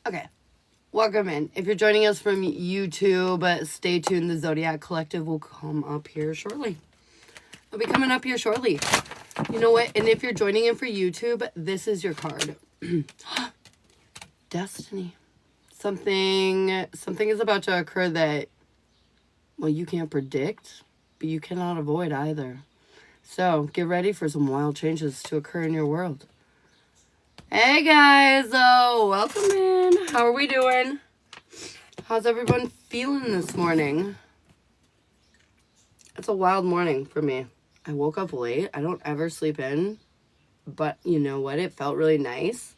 Okay, welcome in. If you're joining us from YouTube, stay tuned. The Zodiac Collective will come up here shortly. It'll be coming up here shortly. You know what? And if you're joining in for YouTube, this is your card. Destiny. Something is about to occur that, well, you can't predict, but you cannot avoid either. So get ready for some wild changes to occur in your world. Hey guys, welcome in. How are we doing? How's everyone feeling this morning? It's a wild morning for me. I woke up late. I don't ever sleep in, but you know what? It felt really nice.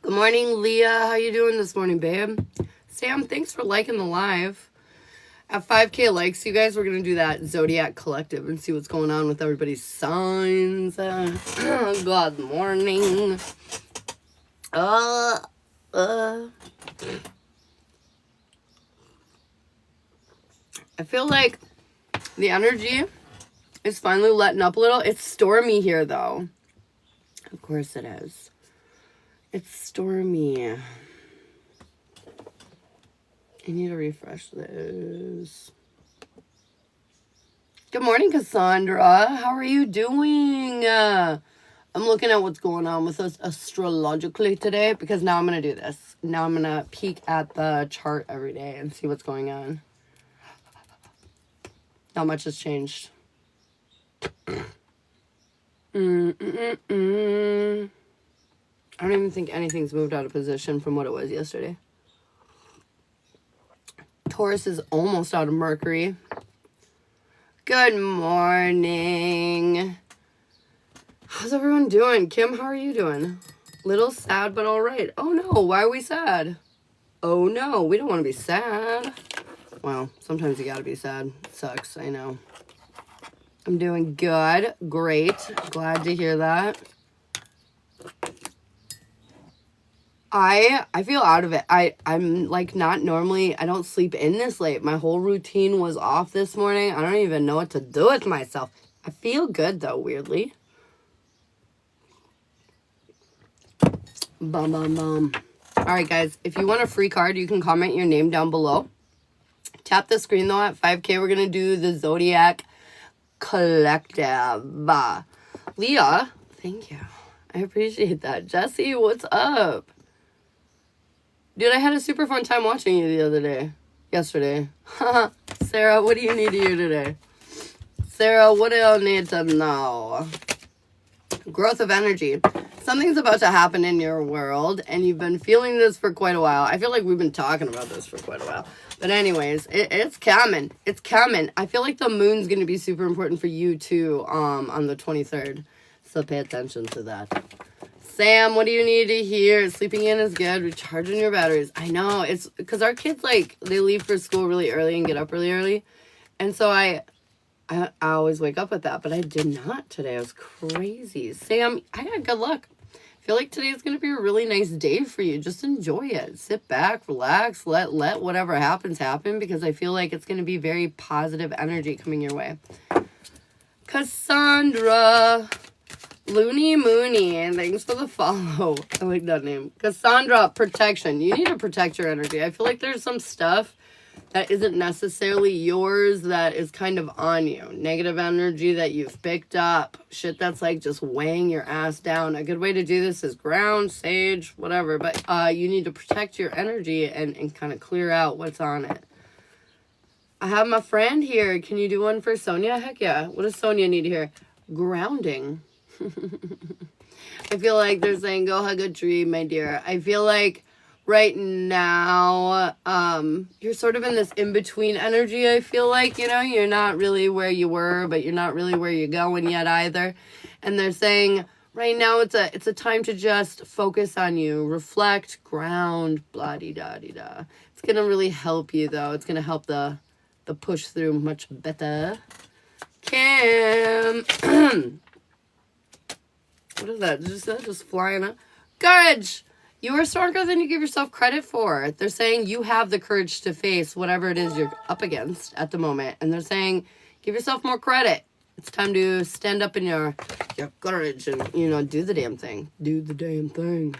Good morning, Leah. How you doing this morning, babe? Sam, thanks for liking the live. At 5K likes, you guys, we're going to do that Zodiac Collective and see what's going on with everybody's signs. Good morning. I feel like the energy is finally letting up a little. It's stormy here, though. Of course it is. It's stormy. I need to refresh this. Good morning, Cassandra. How are you doing? I'm looking at what's going on with us astrologically today because now I'm going to do this. Now I'm going to peek at the chart every day and see what's going on. Not much has changed. I don't even think anything's moved out of position from what it was yesterday. Taurus is almost out of Mercury. Good morning. How's everyone doing? Kim, how are you doing? Little sad, but all right. Oh no, why are we sad? Oh no, we don't want to be sad. Well, sometimes you gotta be sad. It sucks, I know. I'm doing good. Great. Glad to hear that. I feel out of it. I'm like not normally, I don't sleep in this late. My whole routine was off this morning. I don't even know what to do with myself. I feel good though, weirdly. Bum, bum, bum. All right, guys, if you want a free card, you can comment your name down below. Tap the screen though. At 5K, we're going to do the Zodiac Collective. Leah, thank you. I appreciate that. Jesse, what's up? Dude, I had a super fun time watching you the other day. Yesterday. Sarah, what do you need to hear today? Sarah, what do you need to know? Growth of energy. Something's about to happen in your world, and you've been feeling this for quite a while. I feel like we've been talking about this for quite a while. But anyways, it's coming. It's coming. I feel like the moon's going to be super important for you, too, on the 23rd. So pay attention to that. Sam, what do you need to hear? Sleeping in is good. Recharging your batteries. I know. It's because our kids, like, they leave for school really early and get up really early. And so I always wake up with that. But I did not today. It was crazy. Sam, I got good luck. I feel like today is going to be a really nice day for you. Just enjoy it. Sit back, relax, let whatever happens happen. Because I feel like it's going to be very positive energy coming your way. Cassandra. Looney Mooney, and thanks for the follow. I like that name. Cassandra, protection. You need to protect your energy. I feel like there's some stuff that isn't necessarily yours that is kind of on you. Negative energy that you've picked up. Shit that's like just weighing your ass down. A good way to do this is ground, sage, whatever. But you need to protect your energy and kind of clear out what's on it. I have my friend here. Can you do one for Sonia? Heck yeah. What does Sonia need to hear? Grounding. I feel like they're saying, go hug a tree, my dear. I feel like right now, you're sort of in this in-between energy, I feel like, you know? You're not really where you were, but you're not really where you're going yet either. And they're saying, right now, it's a time to just focus on you. Reflect, ground, blah-de-da-de-da. It's going to really help you, though. It's going to help the push through much better. Kim... What is that? Just flying up? Courage! You are stronger than you give yourself credit for. They're saying you have the courage to face whatever it is you're up against at the moment. And they're saying, give yourself more credit. It's time to stand up in your courage and, you know, do the damn thing. Do the damn thing.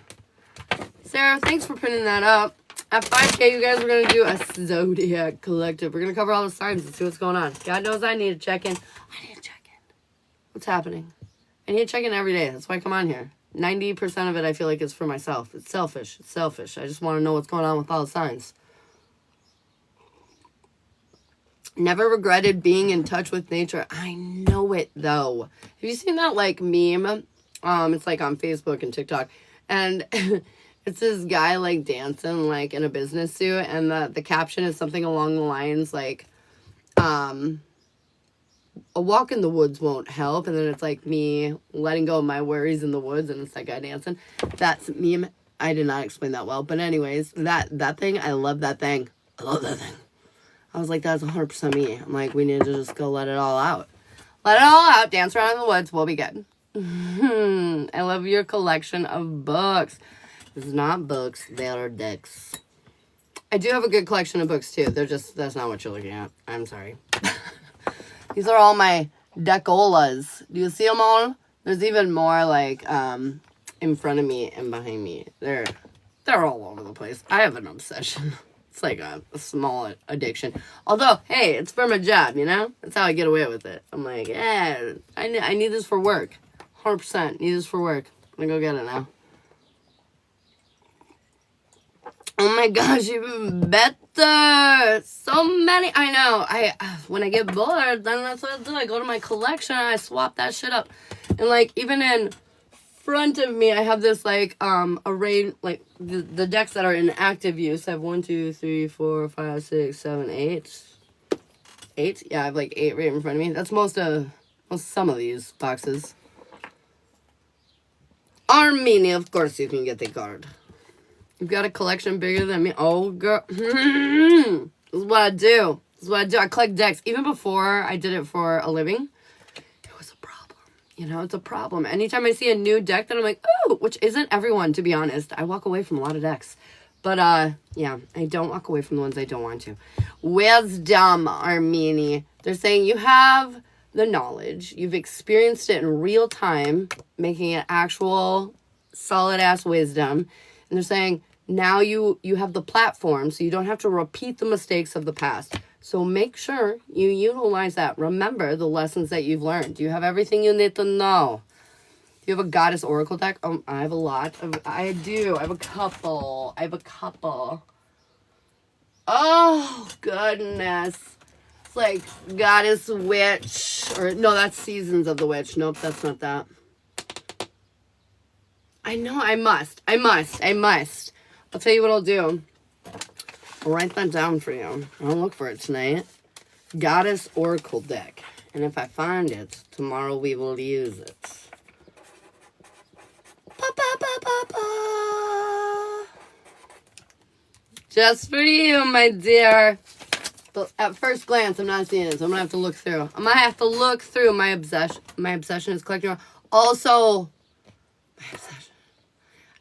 Sarah, thanks for pinning that up. At 5K, you guys, we're going to do a Zodiac collective. We're going to cover all the signs and see what's going on. God knows I need to check in. I need to check in. What's happening? I need to check in every day. That's why I come on here. 90% of it I feel like is for myself. It's selfish. It's selfish. I just want to know what's going on with all the signs. Never regretted being in touch with nature. I know it, though. Have you seen that, like, meme? It's, like, on Facebook and TikTok. And it's this guy, like, dancing, like, in a business suit. And the caption is something along the lines, like, a walk in the woods won't help. And then it's, like, me letting go of my worries in the woods. And it's that guy dancing. That's meme. I did not explain that well. But anyways, that thing, I love that thing. I love that thing. I was like, that's 100% me. I'm like, we need to just go let it all out. Let it all out. Dance around in the woods. We'll be good. I love your collection of books. It's not books. They are decks. I do have a good collection of books, too. That's not what you're looking at. I'm sorry. These are all my deckolas. Do you see them all? There's even more, like, in front of me and behind me. They're all over the place. I have an obsession. It's like a small addiction. Although, hey, it's for my job, you know? That's how I get away with it. I'm like, I need this for work. 100% need this for work. I'm gonna go get it now. Oh my gosh, even better. So many. I know. When I get bored, then that's what I do. I go to my collection and I swap that shit up. And, like, even in front of me, I have this, like, array, like, the decks that are in active use. I have 1, 2, 3, 4, 5, 6, 7, 8. 8? Yeah, I have, like, 8 right in front of me. That's some of these boxes. Armenia, of course you can get the card. You've got a collection bigger than me. Oh, girl. This is what I do. I collect decks. Even before I did it for a living, you know, it's a problem. Anytime I see a new deck that I'm like, oh, which isn't everyone, to be honest. I walk away from a lot of decks. But, yeah, I don't walk away from the ones I don't want to. Wisdom, Armini. They're saying you have the knowledge. You've experienced it in real time, making it actual solid-ass wisdom. And they're saying now you have the platform, so you don't have to repeat the mistakes of the past. So make sure you utilize that. Remember the lessons that you've learned. You have everything you need to know. Do you have a Goddess Oracle deck? I have a lot. I do. I have a couple. Oh, goodness. It's like Goddess Witch. Or, no, that's Seasons of the Witch. Nope, that's not that. I know, I must. I'll tell you what I'll do. I'll write that down for you. I'll look for it tonight. Goddess Oracle deck. And if I find it, tomorrow we will use it. Just for you, my dear. But at first glance, I'm not seeing it, so I'm going to have to look through. I'm going to have to look through my obsession. My obsession is collecting. Also, my obsession.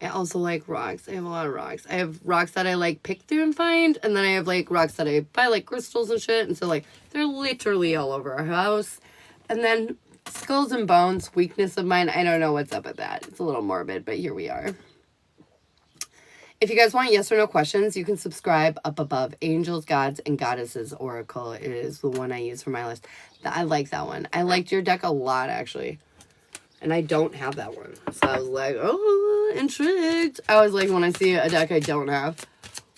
I also like rocks. I have a lot of rocks. I have rocks that I, like, pick through and find. And then I have, like, rocks that I buy, like, crystals and shit. And so, like, they're literally all over our house. And then skulls and bones, weakness of mine. I don't know what's up with that. It's a little morbid, but here we are. If you guys want yes or no questions, you can subscribe up above. Angels, Gods, and Goddesses Oracle. It is the one I use for my list. I like that one. I liked your deck a lot, actually. And I don't have that one. So I was like, oh, intrigued. I was like, when I see a deck I don't have.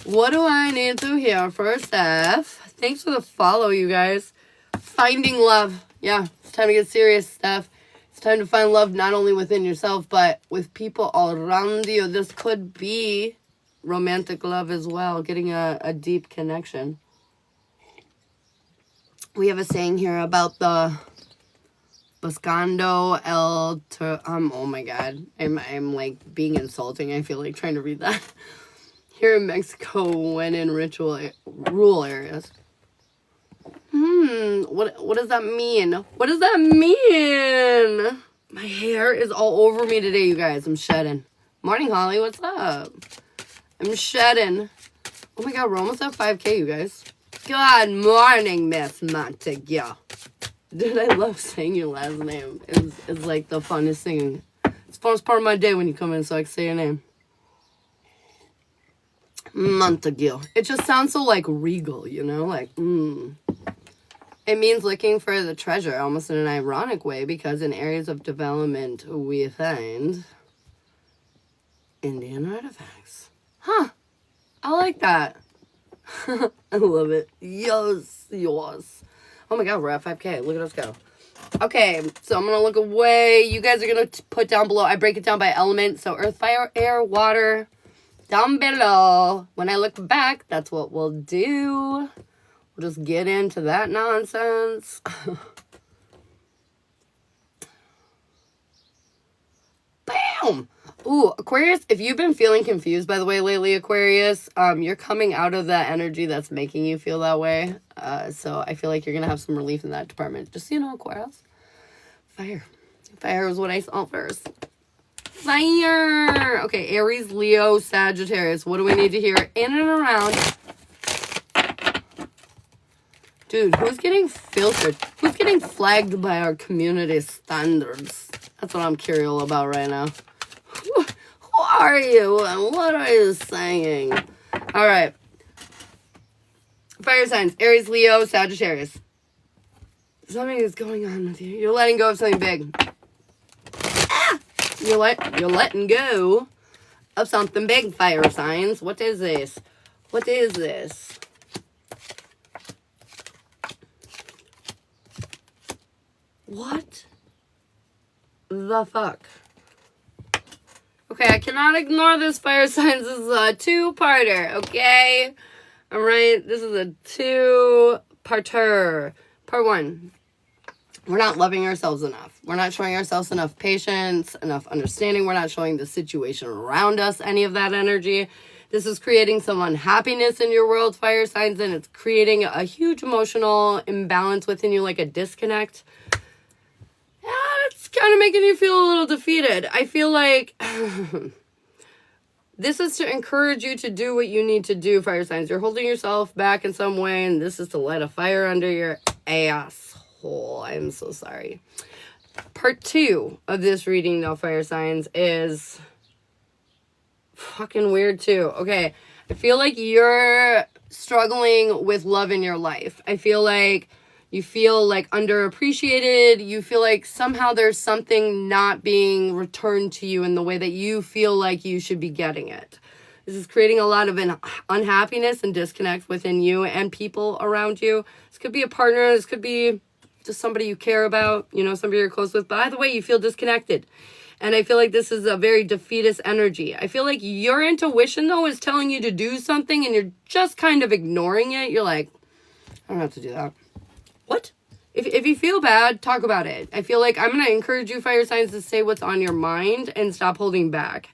What do I need to hear first, Steph? Thanks for the follow, you guys. Finding love. Yeah, it's time to get serious, Steph. It's time to find love not only within yourself, but with people all around you. This could be romantic love as well. Getting a deep connection. We have a saying here about the Buscando oh my god. I'm like being insulting. I feel like trying to read that. Here in Mexico, when in rural areas. What does that mean? What does that mean? My hair is all over me today, you guys. I'm shedding. Morning, Holly. What's up? I'm shedding. Oh my god, we're almost at 5K, you guys. Good morning, Miss Montague. Dude, I love saying your last name. It's like the funnest thing. It's the funnest part of my day when you come in so I can say your name. Montague. It just sounds so like regal, you know, like It means looking for the treasure, almost in an ironic way, because in areas of development we find Indian artifacts. Huh. I like that. I love it. Yes, yes. Oh my god, we're at 5K. Look at us go. Okay, so I'm going to look away. You guys are going to put down below. I break it down by element. So earth, fire, air, water. Down below. When I look back, that's what we'll do. We'll just get into that nonsense. Bam! Ooh, Aquarius, if you've been feeling confused, by the way, lately, Aquarius, you're coming out of that energy that's making you feel that way. So I feel like you're going to have some relief in that department. Just so you know, Aquarius. Fire. Fire is what I saw first. Fire! Okay, Aries, Leo, Sagittarius. What do we need to hear in and around? Dude, who's getting filtered? Who's getting flagged by our community standards? That's what I'm curious about right now. Who are you and what are you saying? All right. Fire signs. Aries, Leo, Sagittarius. Something is going on with you. You're letting go of something big. Ah! You're letting go of something big, fire signs. What is this? What is this? What the fuck? Okay, I cannot ignore this, fire signs. This is a two-parter, okay? All right, this is a two-parter. Part one, we're not loving ourselves enough. We're not showing ourselves enough patience, enough understanding. We're not showing the situation around us any of that energy. This is creating some unhappiness in your world, fire signs, and it's creating a huge emotional imbalance within you, like a disconnect. Yeah, it's kind of making you feel a little defeated. I feel like this is to encourage you to do what you need to do, fire signs. You're holding yourself back in some way, and this is to light a fire under your asshole. I'm so sorry. Part two of this reading, though, fire signs, is fucking weird, too. Okay, I feel like you're struggling with love in your life. I feel like you feel like underappreciated. You feel like somehow there's something not being returned to you in the way that you feel like you should be getting it. This is creating a lot of unhappiness and disconnect within you and people around you. This could be a partner. This could be just somebody you care about, you know, somebody you're close with. But either way, you feel disconnected. And I feel like this is a very defeatist energy. I feel like your intuition, though, is telling you to do something and you're just kind of ignoring it. You're like, I don't have to do that. What? If you feel bad, talk about it. I feel like I'm going to encourage you, fire signs, to say what's on your mind and stop holding back.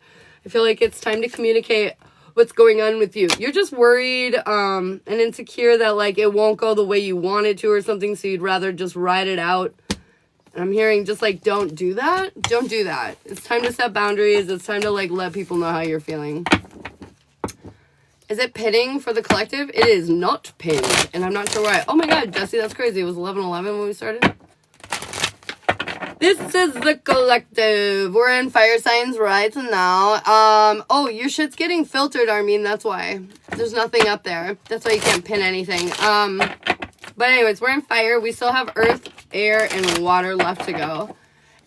I feel like it's time to communicate what's going on with you. You're just worried and insecure that, like, it won't go the way you want it to or something, so you'd rather just ride it out. And I'm hearing just, like, don't do that. Don't do that. It's time to set boundaries. It's time to, like, let people know how you're feeling. Is it pitting for the collective? It is not pinned. And I'm not sure why. Oh my god, Jesse, that's crazy. It was 11:11 when we started. This is the collective. We're in fire signs right now. Oh, your shit's getting filtered, Armin. That's why. There's nothing up there. That's why you can't pin anything. But anyways, we're in fire. We still have earth, air, and water left to go.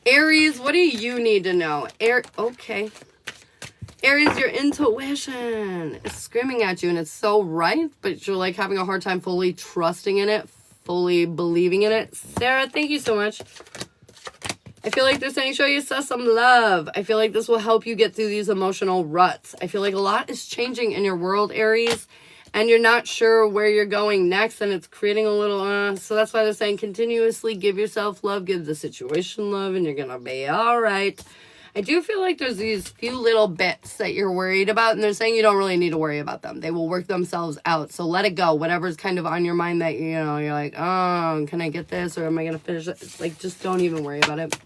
Aries, what do you need to know? Okay. Aries, your intuition is screaming at you, and it's so right, but you're, like, having a hard time fully trusting in it, fully believing in it. Sarah, thank you so much. I feel like they're saying show yourself some love. I feel like this will help you get through these emotional ruts. I feel like a lot is changing in your world, Aries, and you're not sure where you're going next, and it's creating a little, so that's why they're saying continuously give yourself love, give the situation love, and you're going to be all right. I do feel like there's these few little bits that you're worried about, and they're saying you don't really need to worry about them. They will work themselves out, so let it go. Whatever's kind of on your mind that, you know, you're like, oh, can I get this, or am I going to finish it? It's like, just don't even worry about it.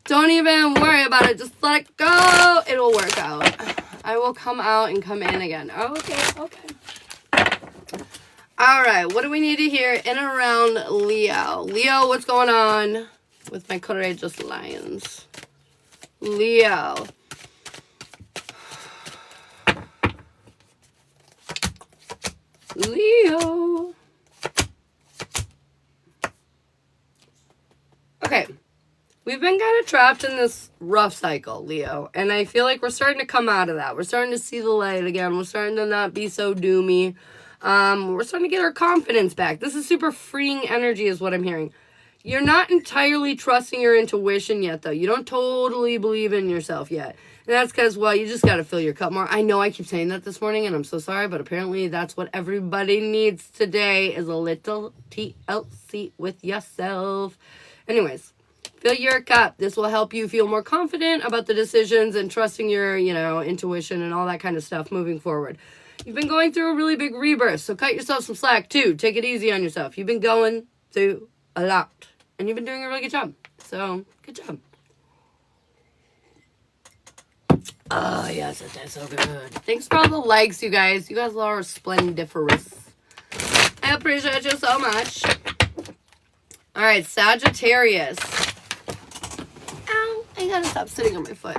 Don't even worry about it. Just let it go. It'll work out. I will come out and come in again. Okay. All right, what do we need to hear in and around Leo? Leo, what's going on with my courageous lions? Leo. Leo. Okay. We've been kind of trapped in this rough cycle, Leo. And I feel like we're starting to come out of that. We're starting to see the light again. We're starting to not be so doomy. We're starting to get our confidence back. This is super freeing energy is what I'm hearing. You're not entirely trusting your intuition yet, though. You don't totally believe in yourself yet. And that's because, well, you just got to fill your cup more. I know I keep saying that this morning, and I'm so sorry, but apparently that's what everybody needs today is a little TLC with yourself. Anyways, fill your cup. This will help you feel more confident about the decisions and trusting your, intuition and all that kind of stuff moving forward. You've been going through a really big rebirth, so cut yourself some slack, too. Take it easy on yourself. You've been going through a lot. And you've been doing a really good job. So, good job. Oh, yes, it tastes so good. Thanks for all the likes, you guys. You guys are splendiferous. I appreciate you so much. All right, Sagittarius. Ow, I gotta stop sitting on my foot.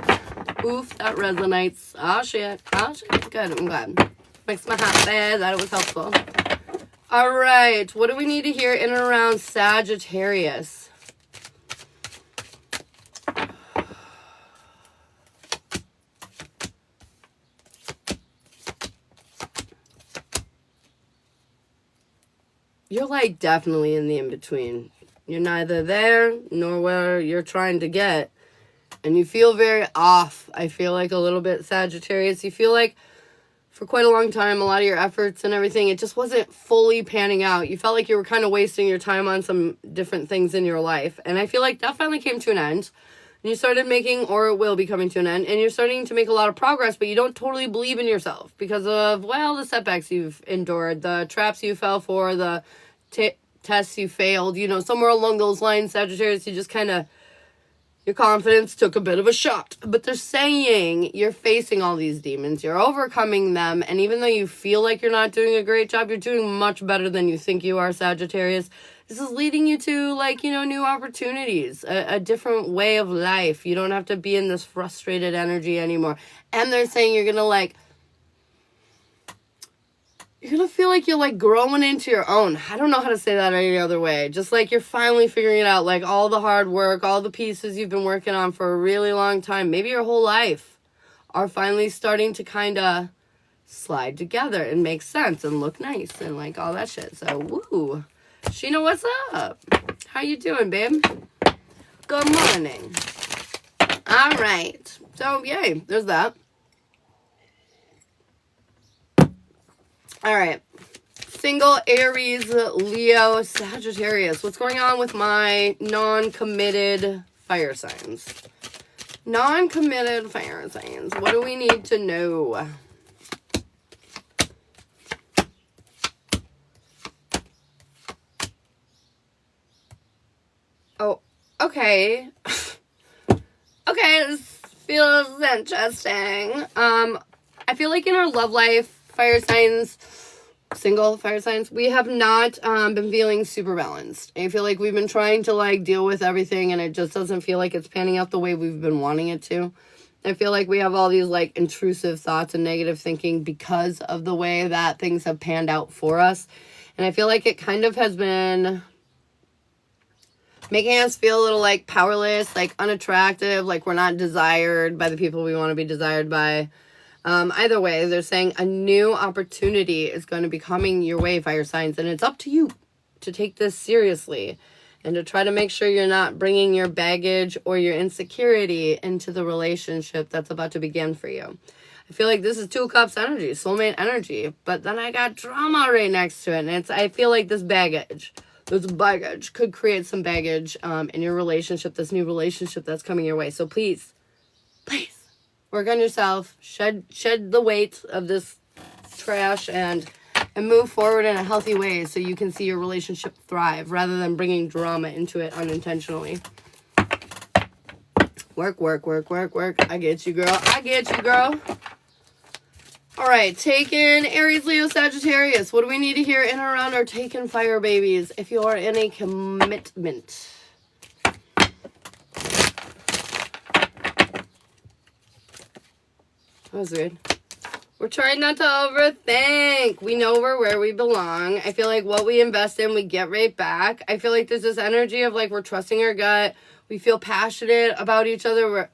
Oof, that resonates. Oh, shit. Oh, shit. Good, I'm glad. Makes me happy that it was helpful. All right, what do we need to hear in and around Sagittarius? You're like definitely in the in-between. You're neither there nor where you're trying to get. And you feel very off. I feel like a little bit Sagittarius. You feel like for quite a long time, a lot of your efforts and everything, it just wasn't fully panning out. You felt like you were kind of wasting your time on some different things in your life. And I feel like that finally came to an end. And you started making, or it will be coming to an end, and you're starting to make a lot of progress, but you don't totally believe in yourself because of, well, the setbacks you've endured, the traps you fell for, the tests you failed, somewhere along those lines, Sagittarius, you just kind of, your confidence took a bit of a shot. But they're saying you're facing all these demons. You're overcoming them. And even though you feel like you're not doing a great job, you're doing much better than you think you are, Sagittarius. This is leading you to, new opportunities, a different way of life. You don't have to be in this frustrated energy anymore. And they're saying you're going to, you're going to feel like you're, growing into your own. I don't know how to say that any other way. Just, you're finally figuring it out. All the hard work, all the pieces you've been working on for a really long time, maybe your whole life, are finally starting to kind of slide together and make sense and look nice and, all that shit. So, woo. Sheena, what's up? How you doing, babe? Good morning. All right. So, yay. There's that. All right. Single, Aries, Leo, Sagittarius. What's going on with my non-committed fire signs? Non-committed fire signs. What do we need to know? Oh, okay. Okay, this feels interesting. I feel like in our love life, fire signs, single fire signs, we have not been feeling super balanced. I feel like we've been trying to deal with everything and it just doesn't feel like it's panning out the way we've been wanting it to. I feel like we have all these intrusive thoughts and negative thinking because of the way that things have panned out for us. And I feel like it kind of has been making us feel a little powerless, unattractive, we're not desired by the people we want to be desired by. Either way, they're saying a new opportunity is going to be coming your way, fire signs, and it's up to you to take this seriously and to try to make sure you're not bringing your baggage or your insecurity into the relationship that's about to begin for you. I feel like this is 2 cups energy, soulmate energy, but then I got drama right next to it, and I feel like this baggage could create some baggage in your relationship, this new relationship that's coming your way. So please, work on yourself, shed the weight of this trash, and move forward in a healthy way so you can see your relationship thrive rather than bringing drama into it unintentionally. Work. I get you, girl. All right, Taken, Aries, Leo, Sagittarius. What do we need to hear in and around our Taken fire babies if you are in a commitment? That was weird. We're trying not to overthink. We know we're where we belong. I feel like what we invest in, we get right back. I feel like there's this energy of like we're trusting our gut. We feel passionate about each other.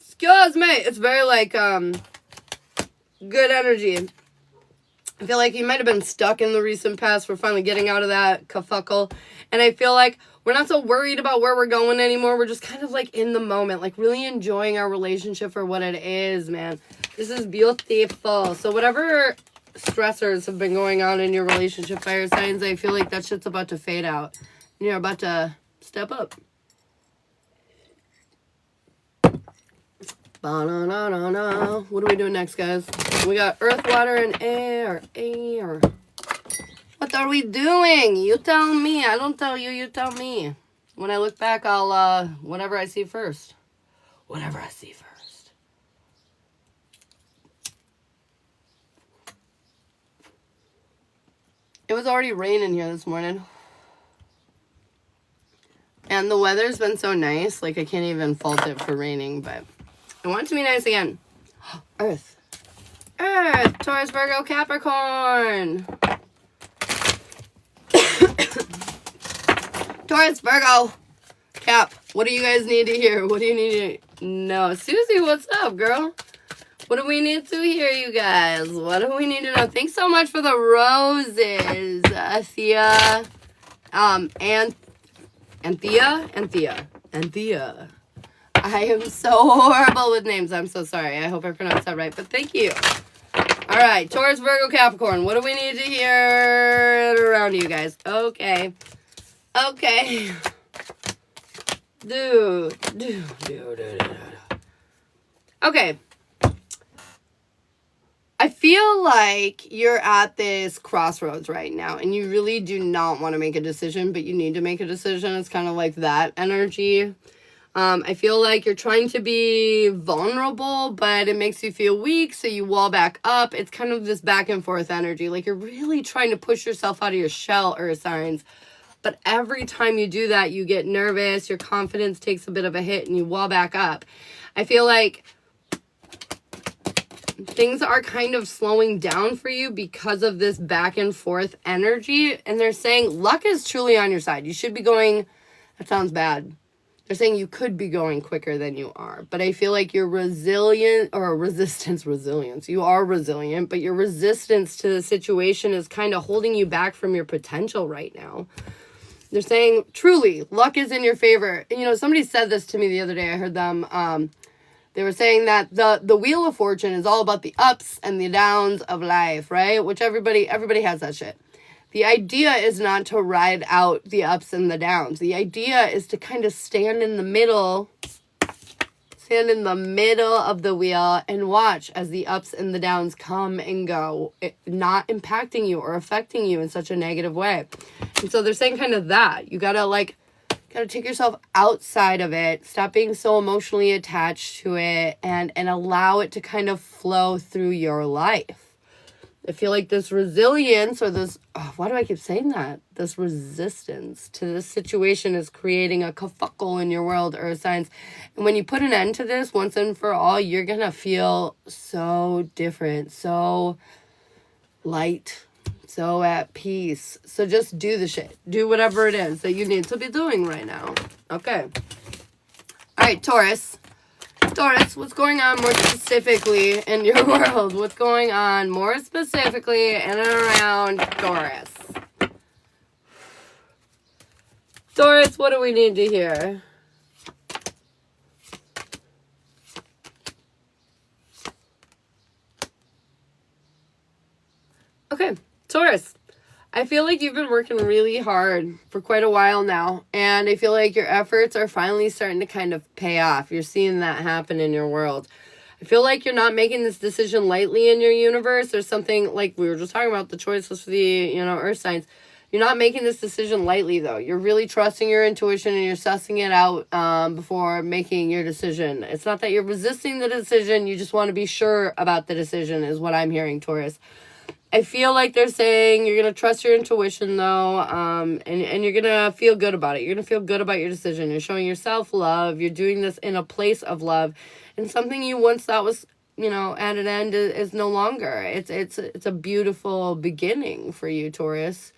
Excuse me. It's very like good energy. I feel like you might have been stuck in the recent past. We're finally getting out of that kerfuckle. And I feel like we're not so worried about where we're going anymore. We're just kind of like in the moment, like really enjoying our relationship for what it is, man. This is beautiful. So whatever stressors have been going on in your relationship, fire signs, I feel like that shit's about to fade out. And you're about to step up. Ba-na-na-na-na. What are we doing next, guys? We got earth, water, and air. Air. What are we doing? You tell me. I don't tell you. You tell me. When I look back, I'll, whatever I see first. Whatever I see first. It was already raining here this morning. And the weather's been so nice. Like, I can't even fault it for raining, but I want it to be nice again. Earth. Earth, Taurus, Virgo, Capricorn. Taurus, Virgo, Cap. What do you guys need to hear? What do you need to know? Susie, what's up, girl? What do we need to hear, you guys? What do we need to know? Thanks so much for the roses, Thea. Anthea. I am so horrible with names. I'm so sorry. I hope I pronounced that right, but thank you. All right, Taurus, Virgo, Capricorn. What do we need to hear around you guys? Okay. Okay. I feel like you're at this crossroads right now, and you really do not want to make a decision, but you need to make a decision. It's kind of like that energy. I feel like you're trying to be vulnerable, but it makes you feel weak, so you wall back up. It's kind of this back and forth energy. Like you're really trying to push yourself out of your shell, Earth signs. But every time you do that, you get nervous, your confidence takes a bit of a hit, and you wall back up. I feel like things are kind of slowing down for you because of this back and forth energy. And they're saying luck is truly on your side. You should be going, that sounds bad. They're saying you could be going quicker than you are. But I feel like you're resilience. You are resilient, but your resistance to the situation is kind of holding you back from your potential right now. They're saying, truly, luck is in your favor. And, you know, somebody said this to me the other day. I heard them. They were saying that the Wheel of Fortune is all about the ups and the downs of life, right? Which everybody has that shit. The idea is not to ride out the ups and the downs. The idea is to kind of stand in the middle of the wheel and watch as the ups and the downs come and go, not impacting you or affecting you in such a negative way. And so they're saying kind of that. You gotta take yourself outside of it, stop being so emotionally attached to it, and allow it to kind of flow through your life. I feel like this resilience or this, why do I keep saying that? This resistance to this situation is creating a kerfuckle in your world, Earth signs. And when you put an end to this once and for all, you're going to feel so different, so light, so at peace. So just do the shit. Do whatever it is that you need to be doing right now. Okay. All right, Taurus. Taurus, what's going on more specifically in your world? What's going on more specifically in and around Taurus? Taurus, what do we need to hear? Okay, Taurus. I feel like you've been working really hard for quite a while now, and I feel like your efforts are finally starting to kind of pay off. You're seeing that happen in your world. I feel like you're not making this decision lightly in your universe. There's something like we were just talking about, the choices for the, Earth signs. You're not making this decision lightly, though. You're really trusting your intuition and you're sussing it out before making your decision. It's not that you're resisting the decision. You just want to be sure about the decision is what I'm hearing, Taurus. I feel like they're saying you're going to trust your intuition, though, and you're going to feel good about it. You're going to feel good about your decision. You're showing yourself love. You're doing this in a place of love. And something you once thought was you know, at an end is no longer. It's a beautiful beginning for you, Taurus.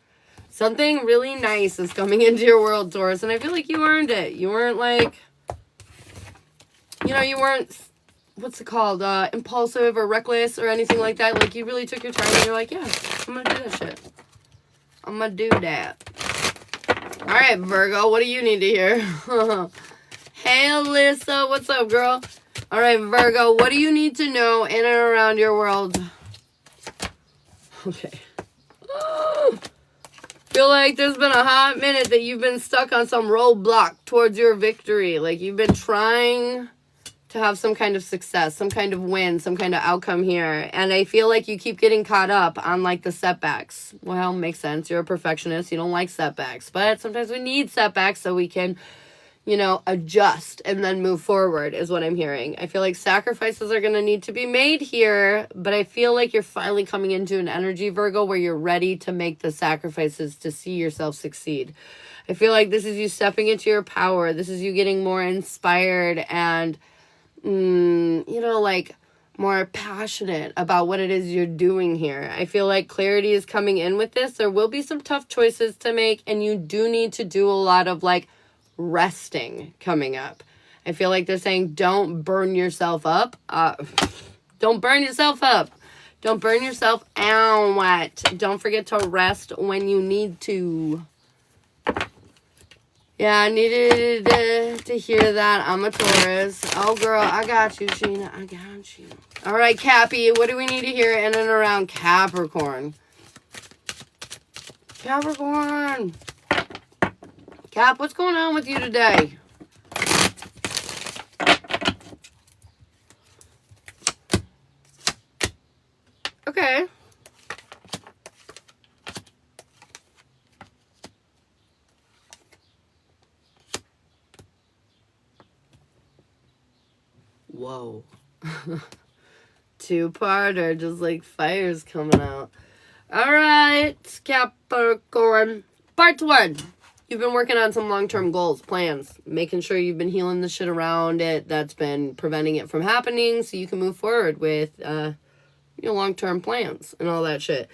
Something really nice is coming into your world, Taurus, and I feel like you earned it. You weren't like, you know, you weren't, what's it called, impulsive or reckless or anything like that. Like, you really took your time and you're like, yeah, I'm gonna do that shit. I'm gonna do that. All right, Virgo, what do you need to hear? Hey, Alyssa, what's up, girl? All right, Virgo, what do you need to know in and around your world? Okay. Feel like there's been a hot minute that you've been stuck on some roadblock towards your victory. Like, you've been trying to have some kind of success, some kind of win, some kind of outcome here. And I feel like you keep getting caught up on, like, the setbacks. Well, makes sense. You're a perfectionist. You don't like setbacks. But sometimes we need setbacks so we can, you know, adjust and then move forward is what I'm hearing. I feel like sacrifices are going to need to be made here, but I feel like you're finally coming into an energy, Virgo, where you're ready to make the sacrifices to see yourself succeed. I feel like this is you stepping into your power. This is you getting more inspired and, you know, like more passionate about what it is you're doing here. I feel like clarity is coming in with this. There will be some tough choices to make, and you do need to do a lot of, like, resting coming up. I feel like they're saying don't burn yourself up. Don't burn yourself up. Don't burn yourself out. Don't forget to rest when you need to. Yeah, I needed to hear that. I'm a Taurus. Oh, girl, I got you, Sheena. I got you. All right, Cappy, what do we need to hear in and around Capricorn? Capricorn. Cap, what's going on with you today? Okay. Whoa. Two-parter, just like fires coming out. All right, Capricorn. Part 1. You've been working on some long-term goals, plans, making sure you've been healing the shit around it that's been preventing it from happening so you can move forward with your long-term plans and all that shit.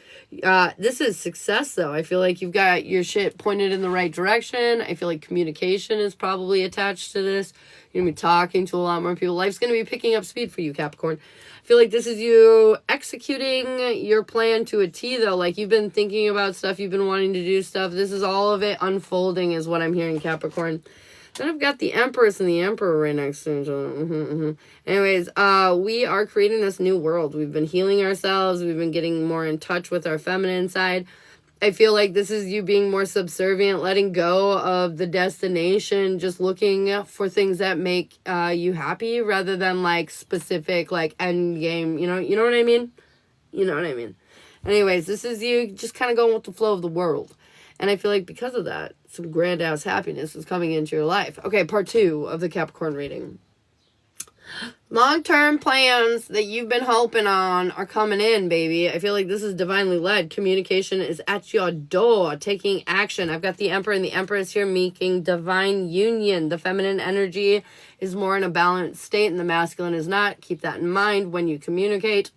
This is success, though. I feel like you've got your shit pointed in the right direction. I feel like communication is probably attached to this. You're going to be talking to a lot more people. Life's going to be picking up speed for you, Capricorn. I feel like this is you executing your plan to a T, though. Like, you've been thinking about stuff. You've been wanting to do stuff. This is all of it unfolding is what I'm hearing, Capricorn. Then I've got the Empress and the Emperor right next to each other. Anyways, we are creating this new world. We've been healing ourselves. We've been getting more in touch with our feminine side. I feel like this is you being more subservient, letting go of the destination, just looking for things that make you happy rather than, like, specific, like, end game. You know what I mean? You know what I mean? Anyways, this is you just kind of going with the flow of the world. And I feel like because of that, some grand-ass happiness is coming into your life. Okay, part 2 of the Capricorn reading. Long-term plans that you've been hoping on are coming in, baby. I feel like this is divinely led. Communication is at your door, taking action. I've got the Emperor and the Empress here making divine union. The feminine energy is more in a balanced state and the masculine is not. Keep that in mind when you communicate.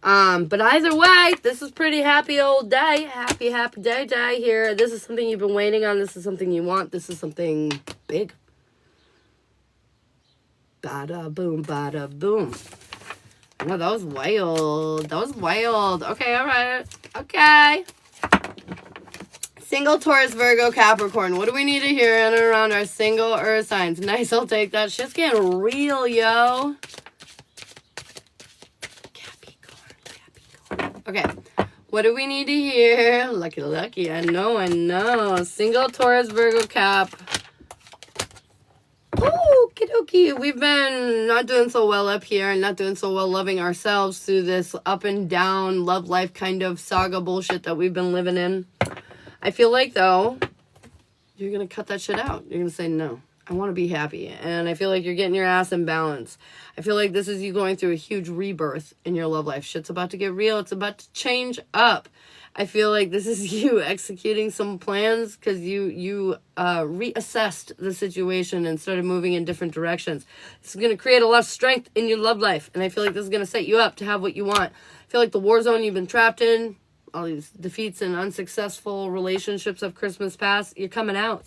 But either way, this is pretty happy old day. Happy day here. This is something you've been waiting on. This is something you want. This is something big. Bada boom, bada boom. Oh, that was wild. That was wild. Okay, all right. Okay. Single Taurus, Virgo, Capricorn. What do we need to hear in and around our single earth signs? Nice, I'll take that. Shit's getting real, yo. Okay, what do we need to hear? Lucky, I know. Single Taurus, Virgo, Cap. Oh, okie. We've been not doing so well up here and not doing so well loving ourselves through this up and down love life kind of saga bullshit that we've been living in. I feel like, though, you're going to cut that shit out. You're going to say, no, I want to be happy. And I feel like you're getting your ass in balance. I feel like this is you going through a huge rebirth in your love life. Shit's about to get real. It's about to change up. I feel like this is you executing some plans because you reassessed the situation and started moving in different directions. This is going to create a lot of strength in your love life. And I feel like this is going to set you up to have what you want. I feel like the war zone you've been trapped in, all these defeats and unsuccessful relationships of Christmas past, you're coming out.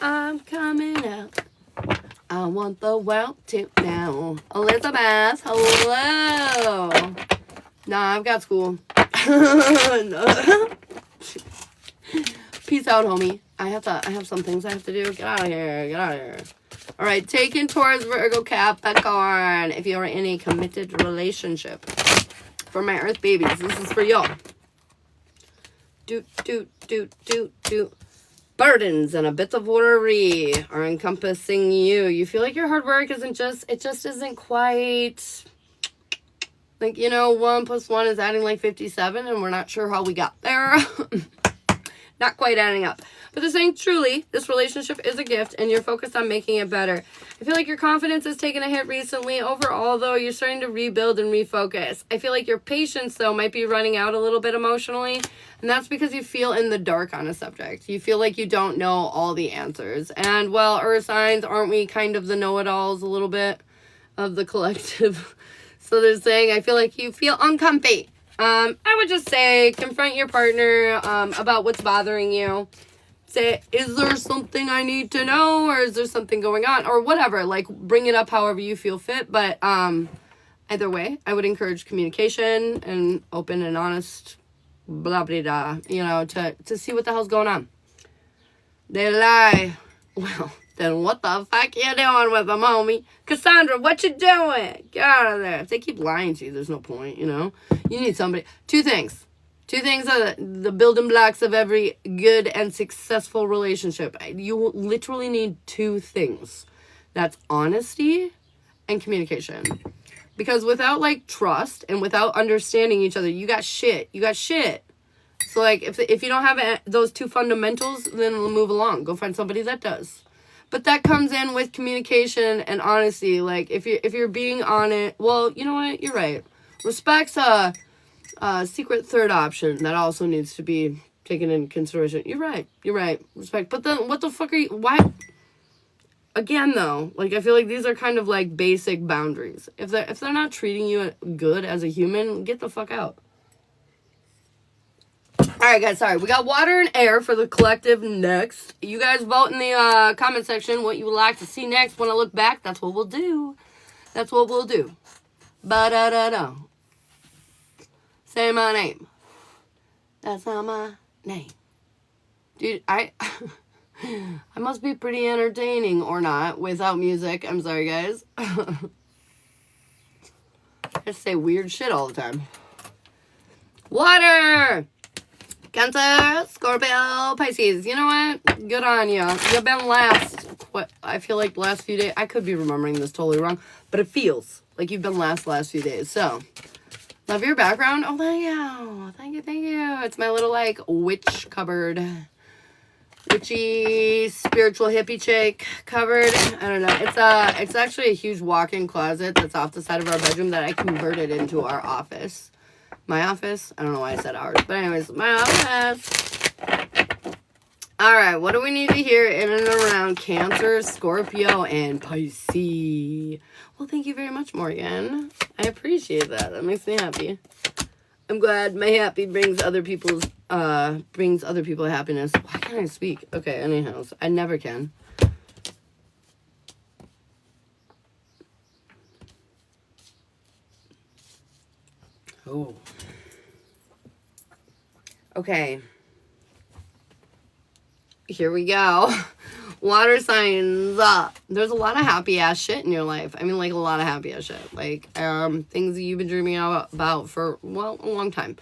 I'm coming out. I want the world to know. Elizabeth, hello. Nah, I've got school. Peace out, homie. I have some things I have to do. Get out of here. All right, taking Taurus, Virgo, Capricorn. If you're in a committed relationship. For my Earth babies, this is for y'all. Do. Burdens and a bit of worry are encompassing you. You feel like your hard work isn't quite... Like, 1 + 1 is adding like 57, and we're not sure how we got there. Not quite adding up. But they're saying, truly, this relationship is a gift, and you're focused on making it better. I feel like your confidence has taken a hit recently. Overall, though, you're starting to rebuild and refocus. I feel like your patience, though, might be running out a little bit emotionally, and that's because you feel in the dark on a subject. You feel like you don't know all the answers. And, well, Earth signs, aren't we kind of the know-it-alls a little bit of the collective? So they're saying, I feel like you feel uncomfy. I would just say, confront your partner about what's bothering you. Say, is there something I need to know? Or is there something going on? Or whatever. Like, bring it up however you feel fit. But either way, I would encourage communication and open and honest, blah, blah, blah, to see what the hell's going on. They lie. Well... Then what the fuck you doing with them, homie? Cassandra, what you doing? Get out of there. If they keep lying to you, there's no point, You need somebody. Two things. Two things are the building blocks of every good and successful relationship. You literally need two things. That's honesty and communication. Because without, trust and without understanding each other, you got shit. So, if you don't have those two fundamentals, then we'll move along. Go find somebody that does. But that comes in with communication and honesty. If you're being honest, well, you know what? You're right. Respect's a secret third option that also needs to be taken into consideration. You're right. Respect. But then what the fuck are you... Why? Again, though, I feel like these are kind of basic boundaries. If they're not treating you good as a human, get the fuck out. Alright, guys, sorry. We got water and air for the collective next. You guys vote in the comment section what you would like to see next. When I look back, that's what we'll do. Ba-da-da-da. Say my name. That's not my name. Dude, I must be pretty entertaining or not without music. I'm sorry, guys. I just say weird shit all the time. Water! Cancer, Scorpio, Pisces. You know what? Good on you. You've been last. I feel like the last few days. I could be remembering this totally wrong, but it feels like you've been last few days. So, love your background. Oh, thank you. It's my little witch cupboard, witchy spiritual hippie chick cupboard. I don't know. It's actually a huge walk-in closet that's off the side of our bedroom that I converted into our office. My office? I don't know why I said ours. But anyways, my office. Alright, what do we need to hear in and around Cancer, Scorpio, and Pisces? Well, thank you very much, Morgan. I appreciate that. That makes me happy. I'm glad my happy brings other people happiness. Why can't I speak? Okay, anyhow, I never can. Oh. Okay. Here we go. Water signs. There's a lot of happy ass shit in your life. I mean, a lot of happy ass shit. Things that you've been dreaming about for, a long time.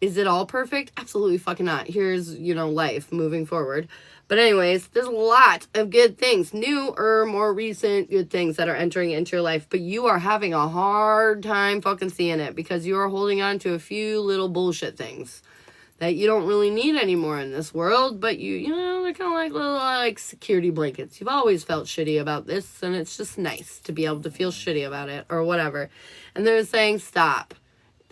Is it all perfect? Absolutely fucking not. Here's, life moving forward. But anyways, there's a lot of good things. New or more recent good things that are entering into your life. But you are having a hard time fucking seeing it because you are holding on to a few little bullshit things that you don't really need anymore in this world, but you know, they're kind of like little like security blankets. You've always felt shitty about this, and it's just nice to be able to feel shitty about it or whatever. And they're saying, stop.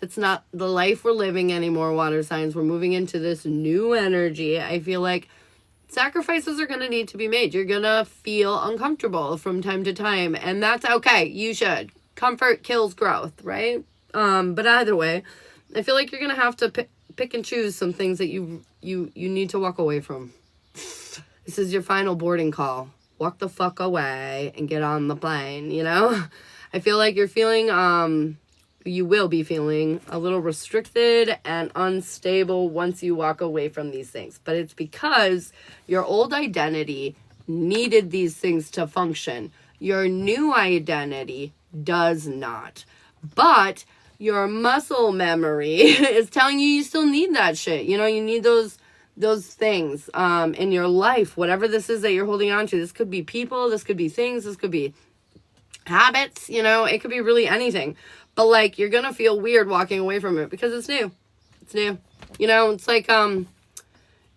It's not the life we're living anymore, water signs. We're moving into this new energy. I feel like sacrifices are going to need to be made. You're going to feel uncomfortable from time to time, and that's okay. You should. Comfort kills growth, right? But either way, I feel like you're going to have to pick and choose some things that you need to walk away from. This is your final boarding call. Walk the fuck away and get on the plane, you know? I feel like you're feeling, you will be feeling a little restricted and unstable once you walk away from these things. But it's because your old identity needed these things to function. Your new identity does not. But your muscle memory is telling you still need that shit. You know, you need those things in your life, whatever this is that you're holding on to. This could be people, this could be things, this could be habits, you know, it could be really anything. But like, you're gonna feel weird walking away from it because it's new. It's new. You know, it's like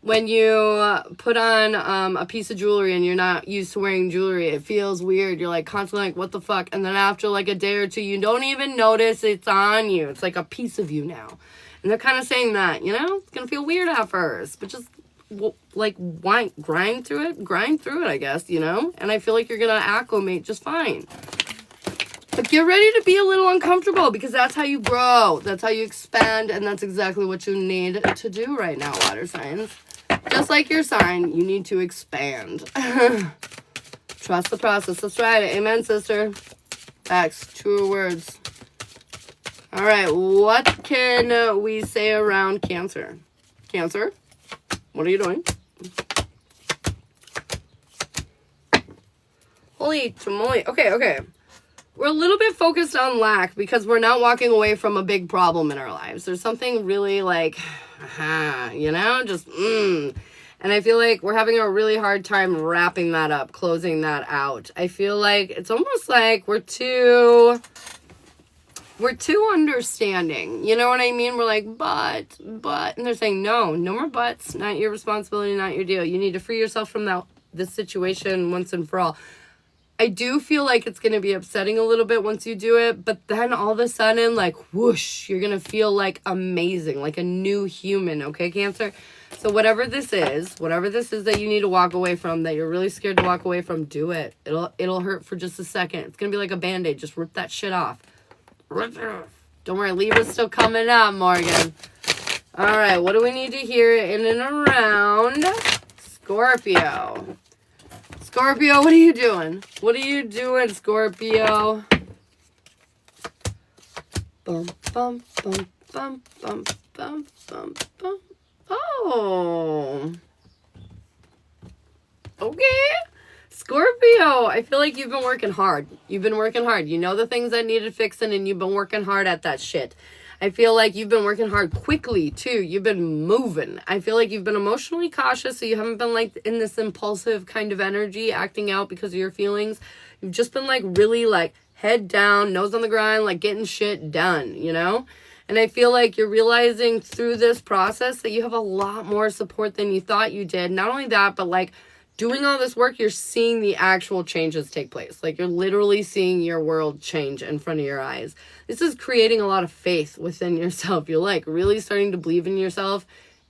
when you put on a piece of jewelry and you're not used to wearing jewelry, it feels weird. You're like constantly like, what the fuck? And then after like a day or two, you don't even notice it's on you. It's like a piece of you now. And they're kind of saying that, you know, it's going to feel weird at first, but just like grind through it, I guess, you know? And I feel like you're going to acclimate just fine. But get ready to be a little uncomfortable because that's how you grow. That's how you expand. And that's exactly what you need to do right now, water signs. Just like your sign, you need to expand. Trust the process. Let's try it. Amen, sister. Facts. True words. All right. What can we say around Cancer? Cancer, what are you doing? Holy tamale. Okay. We're a little bit focused on lack because we're not walking away from a big problem in our lives. There's something really like, you know, just, And I feel like we're having a really hard time wrapping that up, closing that out. I feel like it's almost like we're too understanding. You know what I mean? We're like, but, and they're saying, no more buts, not your responsibility, not your deal. You need to free yourself from this situation once and for all. I do feel like it's going to be upsetting a little bit once you do it, but then all of a sudden, like, whoosh, you're going to feel like amazing, like a new human, okay, Cancer? So whatever this is that you need to walk away from, that you're really scared to walk away from, do it. It'll hurt for just a second. It's going to be like a Band-Aid. Just rip that shit off. Rip it off. Don't worry, Libra's still coming up, Morgan. All right, what do we need to hear in and around Scorpio? Scorpio, what are you doing? What are you doing, Scorpio? Bum, bum, bum, bum, bum, bum, bum, bum. Oh. Okay. Scorpio, I feel like you've been working hard. You've been working hard. You know the things that needed fixing, and you've been working hard at that shit. I feel like you've been working hard quickly, too. You've been moving. I feel like you've been emotionally cautious, so you haven't been, like, in this impulsive kind of energy, acting out because of your feelings. You've just been, like, really, like, head down, nose on the grind, like, getting shit done, you know? And I feel like you're realizing through this process that you have a lot more support than you thought you did. Not only that, but, like, doing all this work, you're seeing the actual changes take place. Like, you're literally seeing your world change in front of your eyes. This is creating a lot of faith within yourself. You're, like, really starting to believe in yourself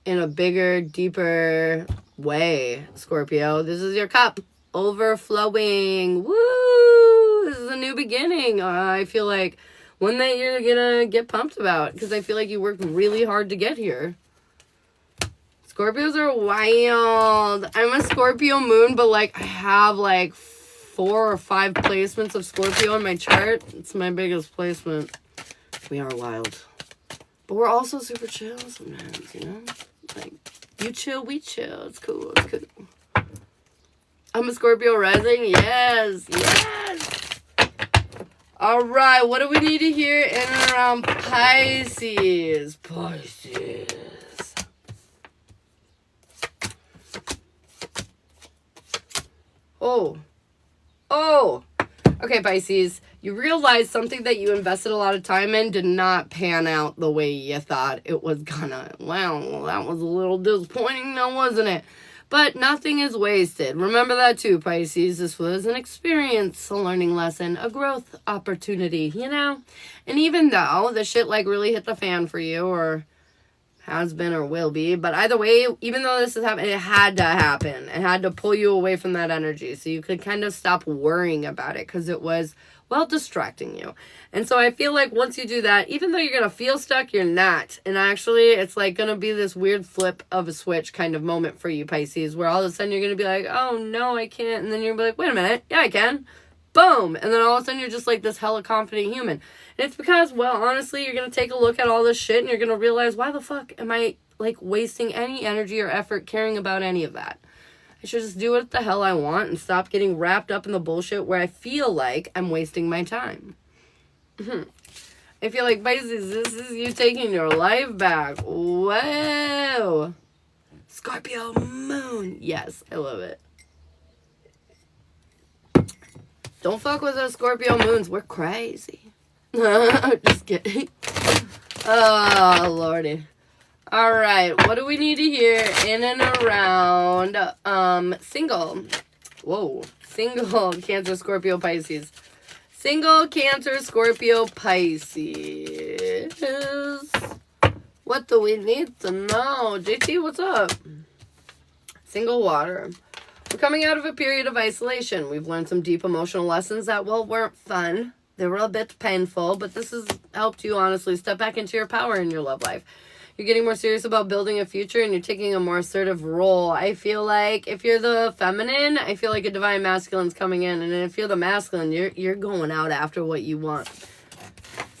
in a bigger, deeper way, Scorpio. This is your cup overflowing. Woo! This is a new beginning. I feel like one that you're gonna get pumped about because I feel like you worked really hard to get here. Scorpios are wild. I'm a Scorpio moon, but, like, I have, like, 4 or 5 placements of Scorpio on my chart. It's my biggest placement. We are wild. But we're also super chill sometimes, you know? Like, you chill, we chill. It's cool. It's cool. I'm a Scorpio rising. Yes. All right. What do we need to hear in and around Pisces? Oh. All Okay, Pisces, you realize something that you invested a lot of time in did not pan out the way you thought it was gonna. Well, that was a little disappointing now, wasn't it? But nothing is wasted. Remember that too, Pisces. This was an experience, a learning lesson, a growth opportunity, you know? And even though the shit like really hit the fan for you, or has been or will be, but either way, even though this is happening, it had to happen. It had to pull you away from that energy so you could kind of stop worrying about it, because it was, well, distracting you. And so I feel like once you do that, even though you're going to feel stuck, you're not. And actually, it's like going to be this weird flip of a switch kind of moment for you, Pisces, where all of a sudden you're going to be like, oh no, I can't. And then you're going to be like, wait a minute, yeah, I can. Boom. And then all of a sudden you're just like this hella confident human. And it's because, well, honestly, you're going to take a look at all this shit and you're going to realize, why the fuck am I, like, wasting any energy or effort caring about any of that? I should just do what the hell I want and stop getting wrapped up in the bullshit where I feel like I'm wasting my time. I feel like, Pisces, this is you taking your life back. Whoa. Scorpio moon. Yes, I love it. Don't fuck with those Scorpio moons. We're crazy. Just kidding. Oh, Lordy. All right. What do we need to hear in and around single? Whoa. Single Cancer, Scorpio, Pisces. Single Cancer, Scorpio, Pisces. What do we need to know? JT, what's up? Single water. We're coming out of a period of isolation. We've learned some deep emotional lessons that, well, weren't fun. They were a bit painful, but this has helped you, honestly, step back into your power in your love life. You're getting more serious about building a future, and you're taking a more assertive role. I feel like if you're the feminine, I feel like a divine masculine's coming in, and if you're the masculine, you're going out after what you want.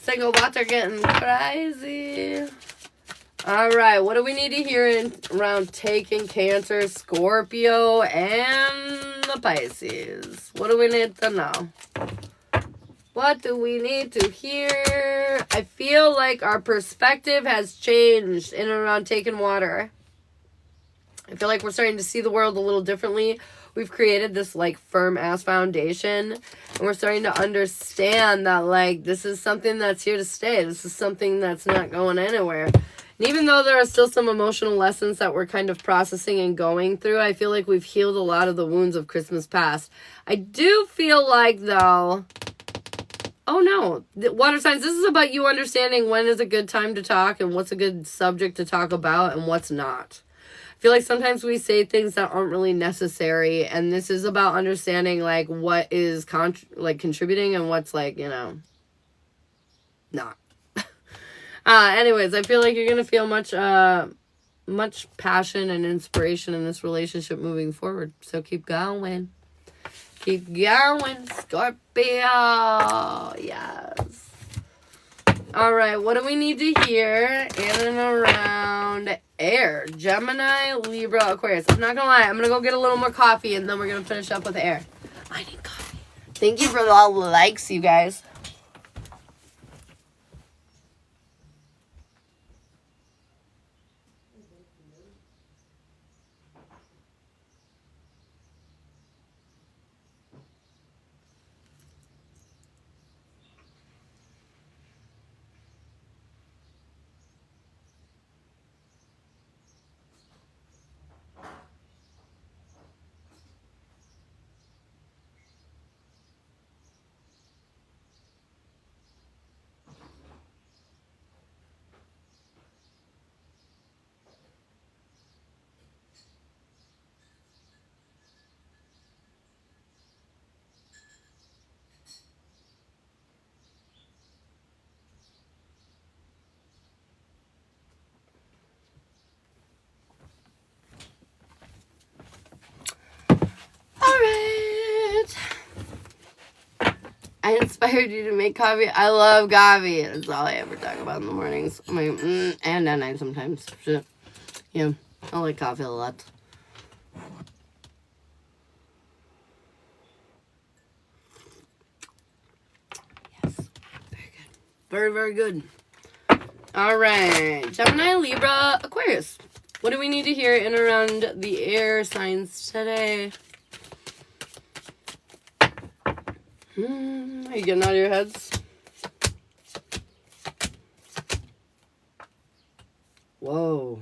Single bots are getting crazy. All right, what do we need to hear around taking Cancer, Scorpio, and the Pisces? What do we need to know? What do we need to hear? I feel like our perspective has changed in and around taking water. I feel like we're starting to see the world a little differently. We've created this, like, firm-ass foundation, and we're starting to understand that, like, this is something that's here to stay. This is something that's not going anywhere. And even though there are still some emotional lessons that we're kind of processing and going through, I feel like we've healed a lot of the wounds of Christmas past. I do feel like, though... Oh, no. Water signs, this is about you understanding when is a good time to talk and what's a good subject to talk about and what's not. I feel like sometimes we say things that aren't really necessary, and this is about understanding, like, what is contributing and what's, like, you know, not. Anyways, I feel like you're going to feel much passion and inspiration in this relationship moving forward. So keep going. Keep going, Scorpio. Yes. All right, what do we need to hear in and around air? Gemini, Libra, Aquarius. I'm not going to lie. I'm going to go get a little more coffee, and then we're going to finish up with air. I need coffee. Thank you for all the likes, you guys. I inspired you to make coffee. I love coffee. That's all I ever talk about in the mornings. And at night sometimes. Shit. Yeah, I like coffee a lot. Yes. Very good. Very, very good. All right. Gemini, Libra, Aquarius. What do we need to hear in around the air signs today? Are you getting out of your heads? Whoa.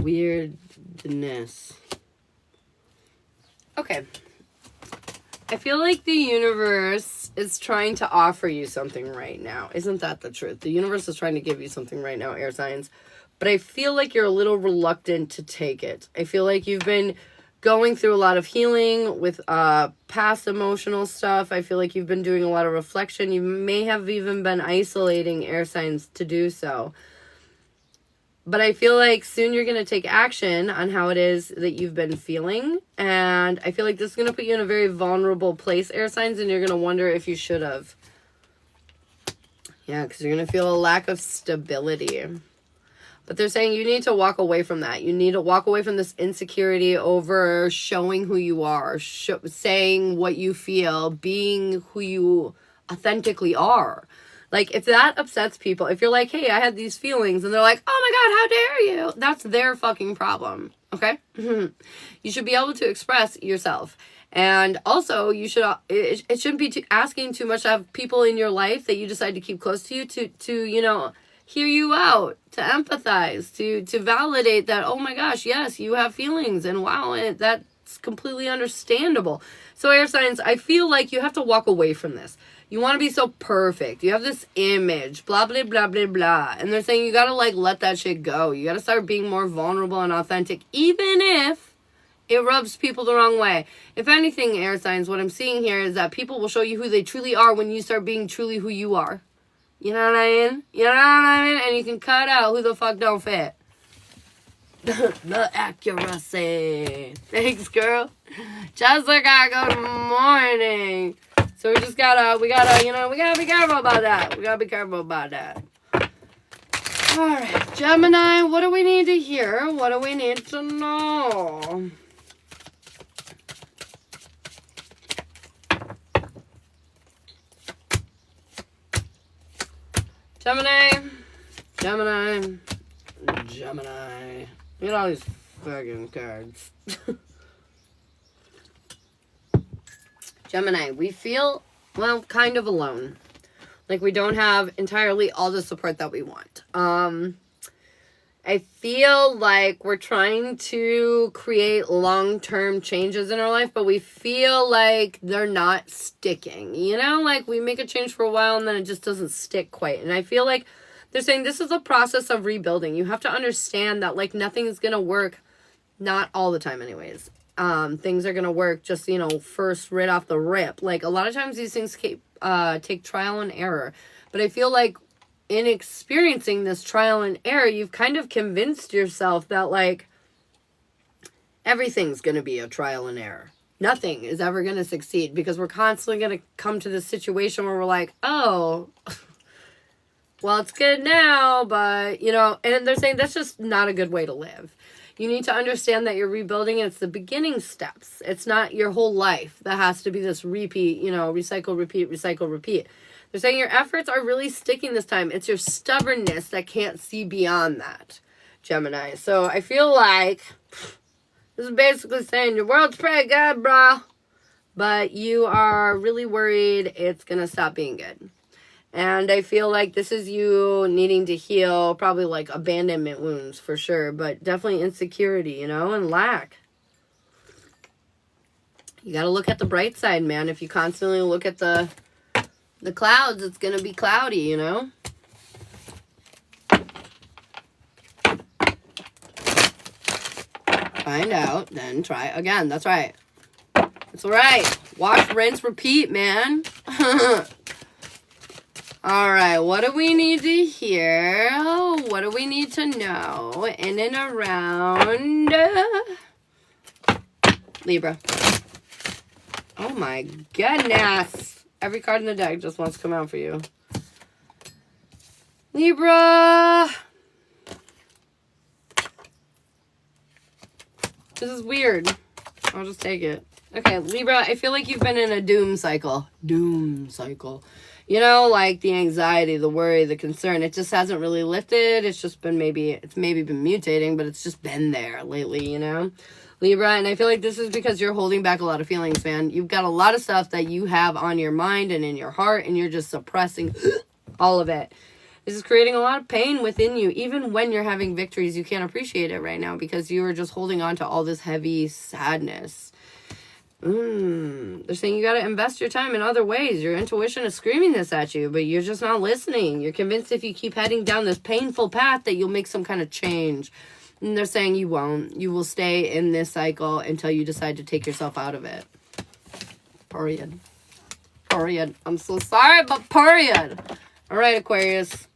Weirdness. Okay. I feel like the universe is trying to offer you something right now. Isn't that the truth? The universe is trying to give you something right now, air signs. But I feel like you're a little reluctant to take it. I feel like you've been going through a lot of healing with past emotional stuff. I feel like you've been doing a lot of reflection. You may have even been isolating, air signs, to do so. But I feel like soon you're going to take action on how it is that you've been feeling. And I feel like this is going to put you in a very vulnerable place, air signs, and you're going to wonder if you should have. Yeah, because you're going to feel a lack of stability. But they're saying you need to walk away from that. You need to walk away from this insecurity over showing who you are, saying what you feel, being who you authentically are. Like, if that upsets people, if you're like, hey, I had these feelings, and they're like, oh my God, how dare you? That's their fucking problem, okay? You should be able to express yourself. And also, you should, it shouldn't be asking too much of people in your life that you decide to keep close to you to you know, hear you out, to empathize, to validate that, oh my gosh, yes, you have feelings, and wow, that's completely understandable. So, air signs, I feel like you have to walk away from this. You want to be so perfect. You have this image, blah, blah, blah, blah, blah. And they're saying you got to, like, let that shit go. You got to start being more vulnerable and authentic, even if it rubs people the wrong way. If anything, air signs, what I'm seeing here is that people will show you who they truly are when you start being truly who you are. You know what I mean? You know what I mean? And you can cut out who the fuck don't fit. The accuracy. Thanks, girl. Jessica, good morning. So we gotta be careful about that. We gotta be careful about that. Alright, Gemini, what do we need to hear? What do we need to know? Gemini. Look at all these fucking cards. Gemini, we feel, well, kind of alone. Like we don't have entirely all the support that we want. I feel like we're trying to create long-term changes in our life, but we feel like they're not sticking. You know, like we make a change for a while and then it just doesn't stick quite. And I feel like they're saying this is a process of rebuilding. You have to understand that like nothing is going to work, not all the time anyways. Things are going to work just, you know, first right off the rip. Like a lot of times these things take trial and error. But I feel like in experiencing this trial and error, you've kind of convinced yourself that like everything's going to be a trial and error. Nothing is ever going to succeed because we're constantly going to come to this situation where we're like, oh, well, it's good now, but, you know, and they're saying that's just not a good way to live. You need to understand that you're rebuilding and it's the beginning steps. It's not your whole life that has to be this repeat, you know, recycle, repeat. They're saying your efforts are really sticking this time. It's your stubbornness that can't see beyond that, Gemini. So I feel like this is basically saying your world's pretty good, bro. But you are really worried it's going to stop being good. And I feel like this is you needing to heal probably like abandonment wounds for sure. But definitely insecurity, you know, and lack. You got to look at the bright side, man. If you constantly look at the clouds, it's going to be cloudy, you know. Find out, then try again. That's right. That's right. Wash, rinse, repeat, man. All right, what do we need to hear? Oh, what do we need to know? In and around Libra. Oh my goodness. Every card in the deck just wants to come out for you. Libra. This is weird. I'll just take it. Okay, Libra, I feel like you've been in a doom cycle. You know, like the anxiety, the worry, the concern. It just hasn't really lifted. It's just been maybe been mutating, but it's just been there lately, you know? Libra, and I feel like this is because you're holding back a lot of feelings, man. You've got a lot of stuff that you have on your mind and in your heart, and you're just suppressing all of it. This is creating a lot of pain within you. Even when you're having victories, you can't appreciate it right now because you are just holding on to all this heavy sadness. They're saying you got to invest your time in other ways. Your intuition is screaming this at you, but you're just not listening. You're convinced if you keep heading down this painful path that you'll make some kind of change. And they're saying you won't. You will stay in this cycle until you decide to take yourself out of it. Period. Period. I'm so sorry, but period. All right, Aquarius.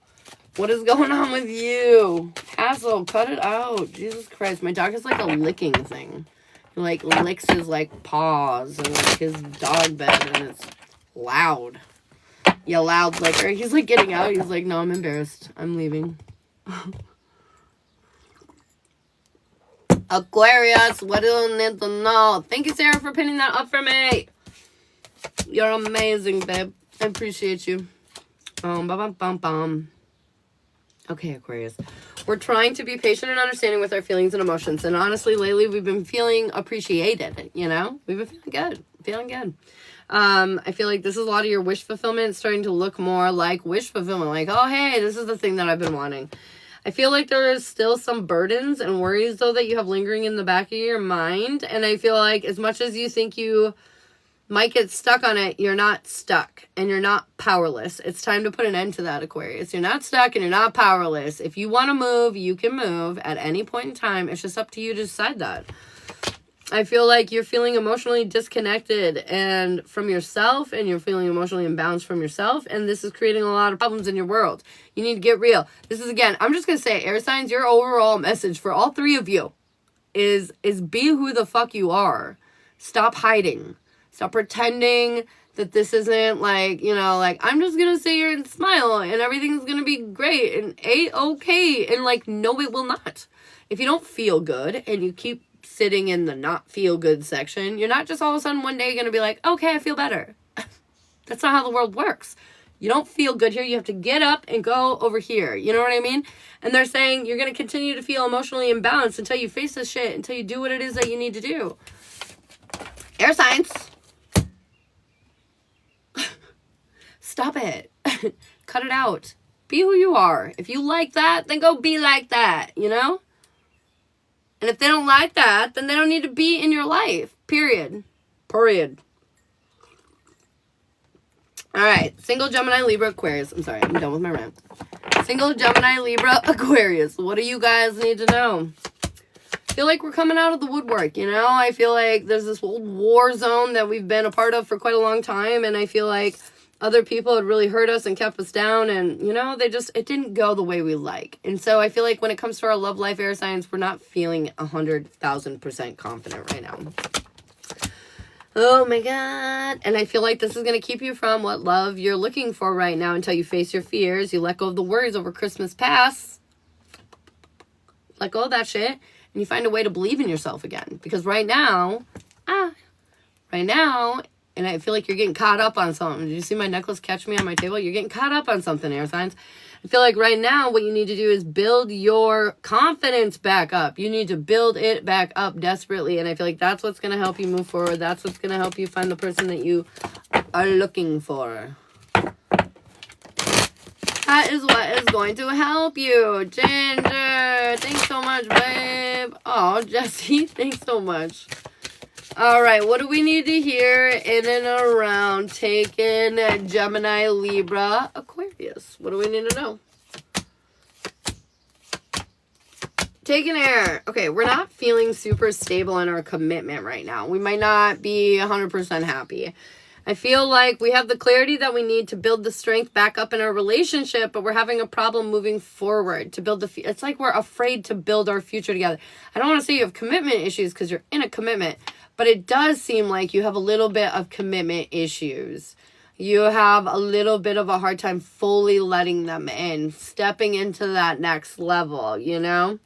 What is going on with you? Hassle, cut it out. Jesus Christ. My dog is like a licking thing. He like licks his like paws and like his dog bed, and it's loud. You loud licker. He's like getting out. He's like, no, I'm embarrassed. I'm leaving. Aquarius, what do you need to know? Thank you, Sarah, for pinning that up for me. You're amazing, babe. I appreciate you. Okay, Aquarius. We're trying to be patient and understanding with our feelings and emotions. And honestly, lately, we've been feeling appreciated, you know? We've been feeling good. I feel like this is a lot of your wish fulfillment. It's starting to look more like wish fulfillment. Like, oh, hey, this is the thing that I've been wanting. I feel like there is still some burdens and worries, though, that you have lingering in the back of your mind. And I feel like as much as you think you might get stuck on it, you're not stuck and you're not powerless. It's time to put an end to that, Aquarius. You're not stuck and you're not powerless. If you want to move, you can move at any point in time. It's just up to you to decide that. I feel like you're feeling emotionally disconnected and from yourself, and you're feeling emotionally imbalanced from yourself, and this is creating a lot of problems in your world. You need to get real. This is, again, I'm just going to say, air signs, your overall message for all three of you is be who the fuck you are. Stop hiding. Stop pretending that this isn't like, you know, like, I'm just going to sit here and smile and everything's going to be great and A-okay. And like, no, it will not. If you don't feel good and you keep sitting in the not feel good section, you're not just all of a sudden one day going to be like, okay, I feel better. That's not how the world works. You don't feel good here. You have to get up and go over here. You know what I mean? And they're saying you're going to continue to feel emotionally imbalanced until you face this shit, until you do what it is that you need to do. Air signs. Stop it. Cut it out. Be who you are. If you like that, then go be like that, you know? And if they don't like that, then they don't need to be in your life. Period. Period. All right. Single Gemini, Libra, Aquarius. I'm sorry. I'm done with my rant. Single Gemini, Libra, Aquarius. What do you guys need to know? I feel like we're coming out of the woodwork, you know? I feel like there's this old war zone that we've been a part of for quite a long time. And I feel like other people had really hurt us and kept us down, and, you know, it didn't go the way we like. And so I feel like when it comes to our love life, air signs, we're not feeling 100,000% confident right now. Oh my God. And I feel like this is going to keep you from what love you're looking for right now until you face your fears. You let go of the worries over Christmas past. Let go of that shit, and you find a way to believe in yourself again. Because right now, and I feel like you're getting caught up on something. Did you see my necklace catch me on my table? You're getting caught up on something, air signs. I feel like right now what you need to do is build your confidence back up. You need to build it back up desperately. And I feel like that's what's going to help you move forward. That's what's going to help you find the person that you are looking for. That is what is going to help you. Ginger, thanks so much, babe. Oh, Jesse, thanks so much. All right, what do we need to hear in and around taking Gemini, Libra, Aquarius? What do we need to know? Taking air. Okay, we're not feeling super stable in our commitment right now. We might not be 100% happy. I feel like we have the clarity that we need to build the strength back up in our relationship, but we're having a problem moving forward to build it's like we're afraid to build our future together. I don't want to say you have commitment issues because you're in a commitment, but it does seem like you have a little bit of commitment issues. You have a little bit of a hard time fully letting them in, stepping into that next level, you know?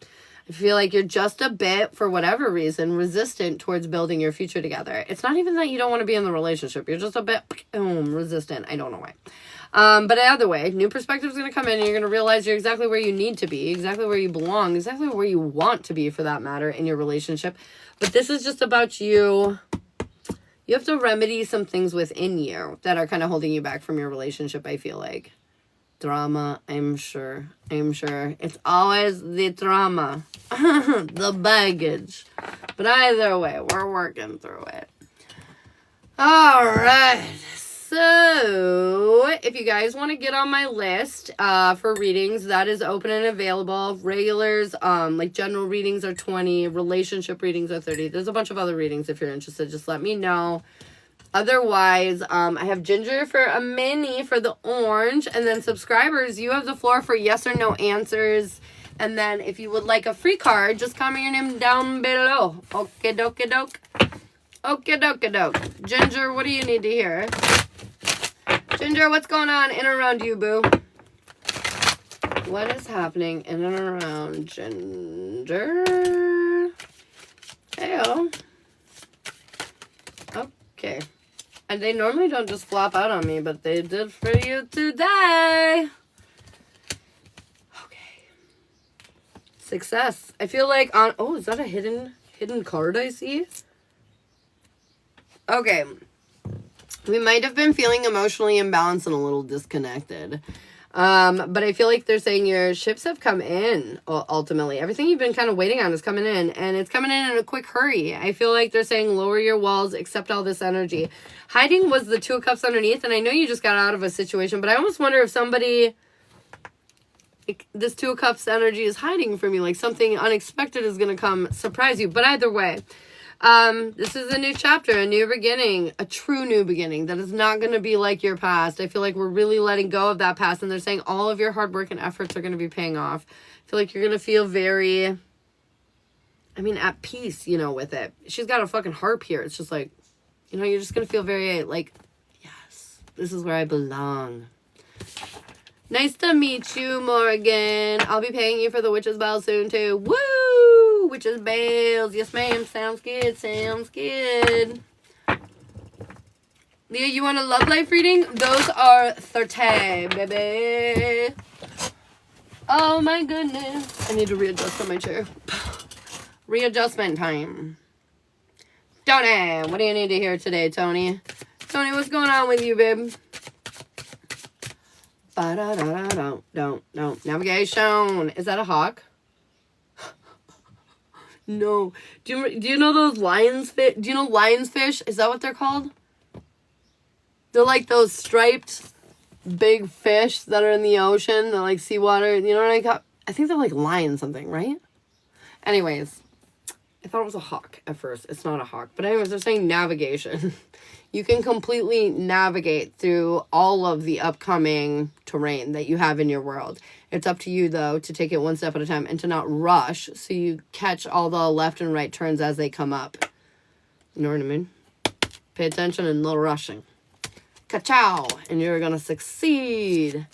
I feel like you're just a bit, for whatever reason, resistant towards building your future together. It's not even that you don't want to be in the relationship. You're just a bit resistant. I don't know why. But either way, new perspective is going to come in and you're going to realize you're exactly where you need to be, exactly where you belong, exactly where you want to be for that matter in your relationship. But this is just about you. You have to remedy some things within you that are kind of holding you back from your relationship, I feel like. Drama, I'm sure. It's always the drama, the baggage. But either way, we're working through it. All right. So, if you guys want to get on my list for readings, that is open and available. Regulars, like general readings are 20, relationship readings are 30. There's a bunch of other readings if you're interested. Just let me know. Otherwise, I have Ginger for a mini for the orange. And then subscribers, you have the floor for yes or no answers. And then if you would like a free card, just comment your name down below. Okay, doke doke. Okay, doke doke. Ginger, what do you need to hear? Ginger, what's going on in and around you, boo? What is happening in and around Ginger? Heyo. Okay. And they normally don't just flop out on me, but they did for you today. Okay. Success. I feel like on... Oh, is that a hidden card I see? Okay. We might have been feeling emotionally imbalanced and a little disconnected. But I feel like they're saying your ships have come in, ultimately. Everything you've been kind of waiting on is coming in, and it's coming in a quick hurry. I feel like they're saying lower your walls, accept all this energy. Hiding was the Two of Cups underneath, and I know you just got out of a situation, but I almost wonder if somebody... This Two of Cups energy is hiding from you, like something unexpected is going to come surprise you. But either way... this is a new chapter, a new beginning, a true new beginning that is not going to be like your past. I feel like we're really letting go of that past, and they're saying all of your hard work and efforts are going to be paying off. I feel like you're going to feel very, at peace, with it. She's got a fucking harp here. It's just like, you're just going to feel very like, yes, this is where I belong. Nice to meet you, Morgan. I'll be paying you for the Witch's Bell soon, too. Woo! Witch's Bells. Yes, ma'am. Sounds good. Sounds good. Leah, you want a love life reading? Those are 30, baby. Oh, my goodness. I need to readjust on my chair. Readjustment time. Tony, what do you need to hear today, Tony? Tony, what's going on with you, babe? Don't. Navigation. Is that a hawk? No. Do you know those lions fish? Do you know lions fish? Is that what they're called? They're like those striped big fish that are in the ocean. They're like seawater. You know what I got? I think they're like lion something, right? Anyways, I thought it was a hawk at first. It's not a hawk. But anyways, they're saying navigation. You can completely navigate through all of the upcoming terrain that you have in your world. It's up to you, though, to take it one step at a time and to not rush so you catch all the left and right turns as they come up. You know what I mean? Pay attention and no rushing. Ka-chow! And you're going to succeed.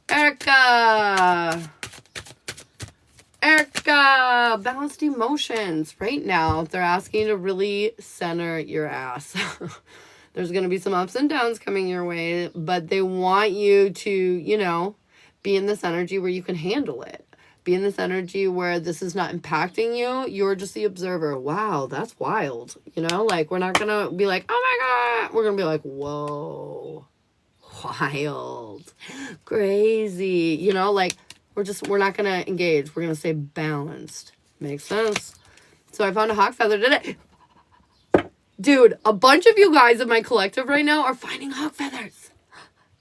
Erica! Balanced emotions. Right now, they're asking you to really center your ass. There's going to be some ups and downs coming your way, but they want you to, be in this energy where you can handle it. Be in this energy where this is not impacting you. You're just the observer. Wow, that's wild. Like, we're not going to be like, oh my God. We're going to be like, whoa, wild, crazy. Like, we're not going to engage. We're going to stay balanced. Makes sense. So I found a hawk feather today. Dude, a bunch of you guys in my collective right now are finding hawk feathers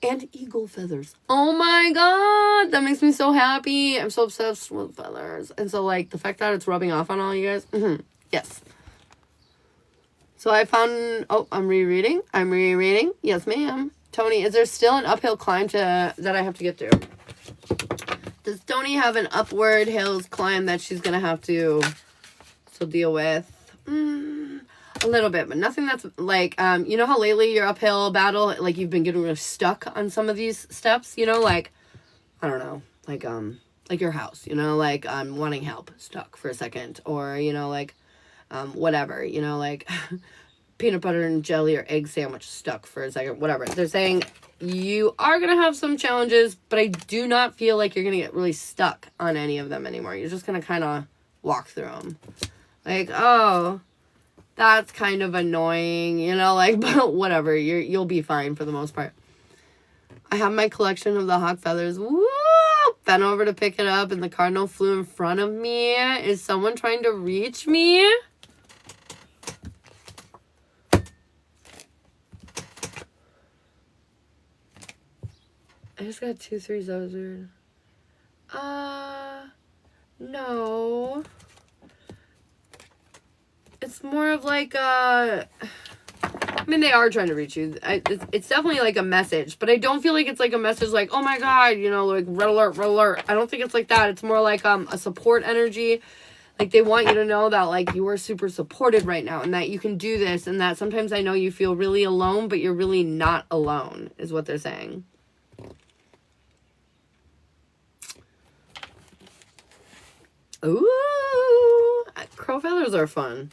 and eagle feathers. Oh my God. That makes me so happy. I'm so obsessed with feathers. And so, like, the fact that it's rubbing off on all you guys. Yes. So I found... Oh, I'm rereading. Yes, ma'am. Tony, is there still an uphill climb that I have to get through? Does Tony have an upward hills climb that she's going to have to still deal with? A little bit, but nothing that's like, you know how lately your uphill battle, like you've been getting really stuck on some of these steps, like, I don't know, like, like your house, you know, like wanting help, stuck for a second, or, you know, like whatever, you know, like peanut butter and jelly or egg sandwich, stuck for a second, whatever. They're saying you are going to have some challenges, but I do not feel like you're going to get really stuck on any of them anymore. You're just going to kind of walk through them. Like, oh, that's kind of annoying, you know, like, but whatever, you'll be fine for the most part. I have my collection of the hawk feathers. Woo! Bent over to pick it up, and the cardinal flew in front of me. Is someone trying to reach me? I just got 2 3s. That was weird. No. It's more of like I mean, they are trying to reach you. It's definitely like a message, but I don't feel like it's like a message like, oh my god, you know, like red alert, red alert. I don't think it's like that. It's more like a support energy. Like they want you to know that like you are super supported right now and that you can do this, and that sometimes I know you feel really alone, but you're really not alone, is what they're saying. Ooh, crow feathers are fun.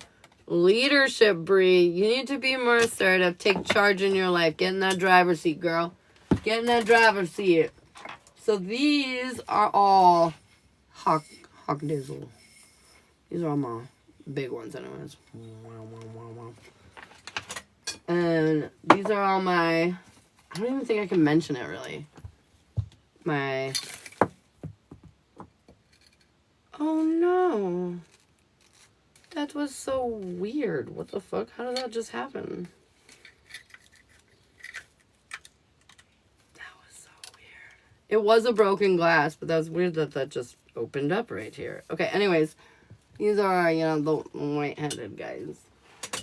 Leadership, Bree. You need to be more assertive. Take charge in your life. Get in that driver's seat, girl. Get in that driver's seat. So these are all hawk dizzle. These are all my big ones anyways. And these are all my, I don't even think I can mention it really. My, oh no. That was so weird. What the fuck? How did that just happen? That was so weird. It was a broken glass, but that was weird that that just opened up right here. Okay, anyways. These are, you know, the white-headed guys.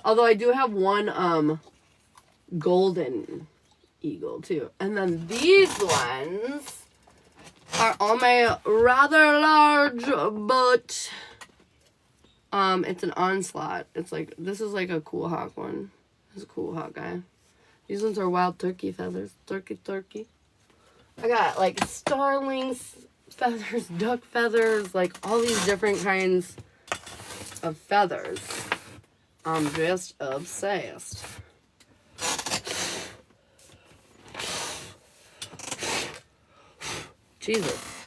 Although I do have one golden eagle, too. And then these ones are all my rather large, but it's an onslaught. It's like, this is like a cool hawk one. This is a cool hawk guy. These ones are wild turkey feathers. Turkey. I got like starlings feathers, duck feathers, like all these different kinds of feathers. I'm just obsessed. Jesus.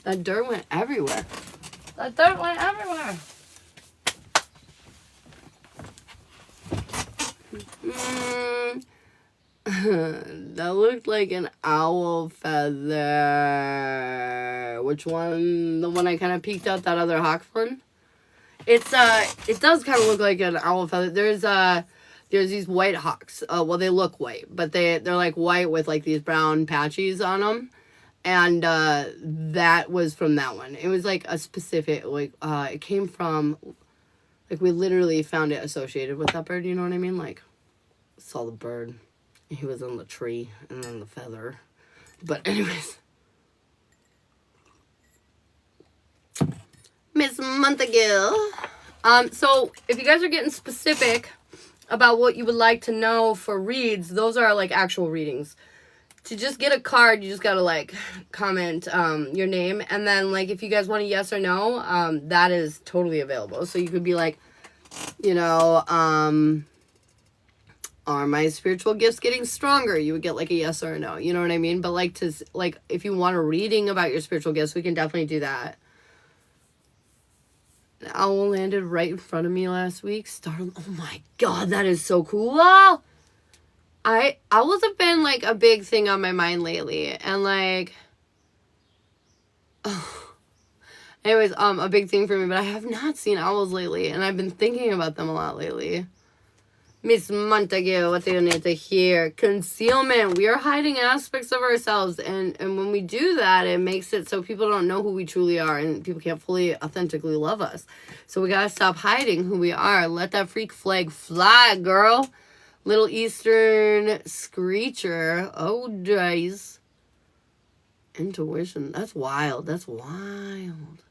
That dirt went everywhere. That dirt went everywhere. That looked like an owl feather. Which one? The one I kind of peeked out, that other hawk one? It does kind of look like an owl feather. There's these white hawks. Well, they look white, but they're like white with like these brown patches on them. And that was from that one. It was like a specific, like, it came from, like, we literally found it associated with that bird, you know what I mean? Like, saw the bird. He was on the tree, and then the feather. But anyways. Miss Montague. So if you guys are getting specific about what you would like to know for reads, those are like actual readings. To just get a card, you just gotta like comment your name, and then like if you guys want a yes or no, that is totally available. So you could be like, you know, are my spiritual gifts getting stronger? You would get like a yes or a no, you know what I mean? But like if you want a reading about your spiritual gifts, we can definitely do that. An owl landed right in front of me last week. Startled. Oh my god, that is so cool. Owls have been like a big thing on my mind lately, and like, anyways, a big thing for me. But I have not seen owls lately, and I've been thinking about them a lot lately. Miss Montague, what do you need to hear? Concealment. We are hiding aspects of ourselves, and when we do that, it makes it so people don't know who we truly are, and people can't fully, authentically love us. So we gotta stop hiding who we are. Let that freak flag fly, girl. Little Eastern Screecher. Oh, days. Intuition. That's wild. That's wild.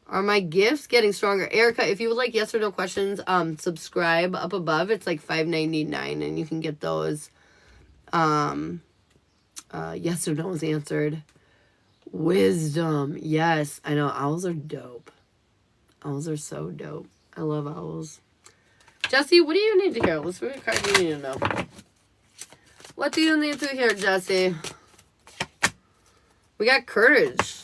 Are my gifts getting stronger? Erica, if you would like yes or no questions, subscribe up above. It's like $5.99, and you can get those yes or no's answered Wisdom. Yes, I know. Owls are dope. Owls are so dope. I love owls. Jesse, what do you need to hear? Let's read a card you need to know. What do you need to hear, Jesse? We got courage.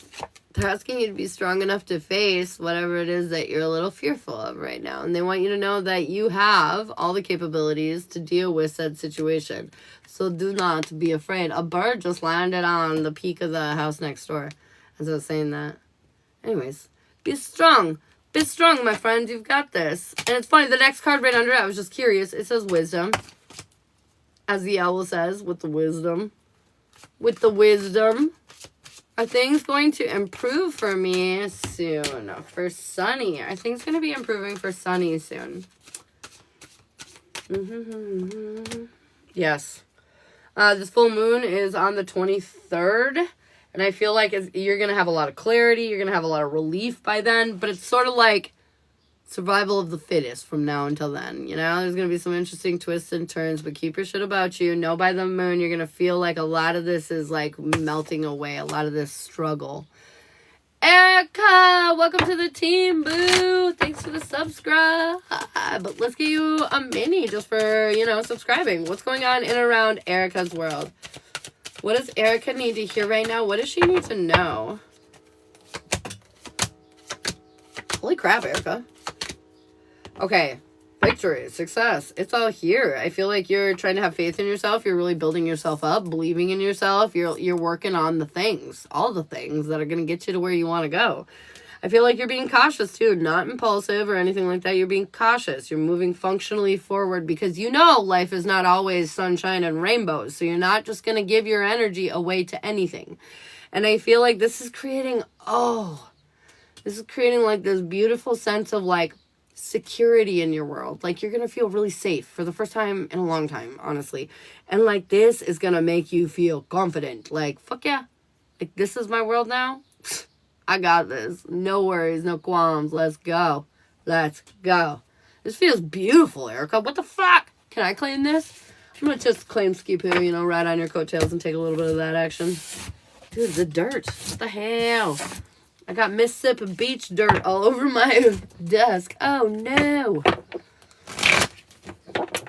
They're asking you to be strong enough to face whatever it is that you're a little fearful of right now. And they want you to know that you have all the capabilities to deal with said situation. So do not be afraid. A bird just landed on the peak of the house next door. As I was saying that. Anyways, be strong. Be strong, my friend. You've got this. And it's funny, the next card right under it, I was just curious. It says wisdom. As the owl says, with the wisdom. With the wisdom. Are things going to improve for me soon? For Sunny. Are things going to be improving for Sunny soon? Yes. This full moon is on the 23rd. And I feel like you're going to have a lot of clarity. You're going to have a lot of relief by then. But it's sort of like survival of the fittest from now until then. You know, there's going to be some interesting twists and turns. But keep your shit about you. Know by the moon, you're going to feel like a lot of this is like melting away. A lot of this struggle. Erica, welcome to the team, boo. Thanks for the subscribe. But let's get you a mini just for, you know, subscribing. What's going on in and around Erica's world? What does Erica need to hear right now? What does she need to know? Holy crap, Erica. Okay. Victory, success. It's all here. I feel like you're trying to have faith in yourself. You're really building yourself up, believing in yourself. You're working on the things, all the things that are going to get you to where you want to go. I feel like you're being cautious too, not impulsive or anything like that. You're being cautious. You're moving functionally forward because you know life is not always sunshine and rainbows. So you're not just going to give your energy away to anything. And I feel like this is creating, like this beautiful sense of like security in your world. Like you're going to feel really safe for the first time in a long time, honestly. And like this is going to make you feel confident. Like, fuck yeah. Like this is my world now. I got this. No worries, no qualms. Let's go. Let's go. This feels beautiful, Erica. What the fuck? Can I claim this? I'm going to just claim ski poo, you know, ride on your coattails and take a little bit of that action. Dude, the dirt. What the hell? I got Mississippi Beach dirt all over my desk. Oh, no.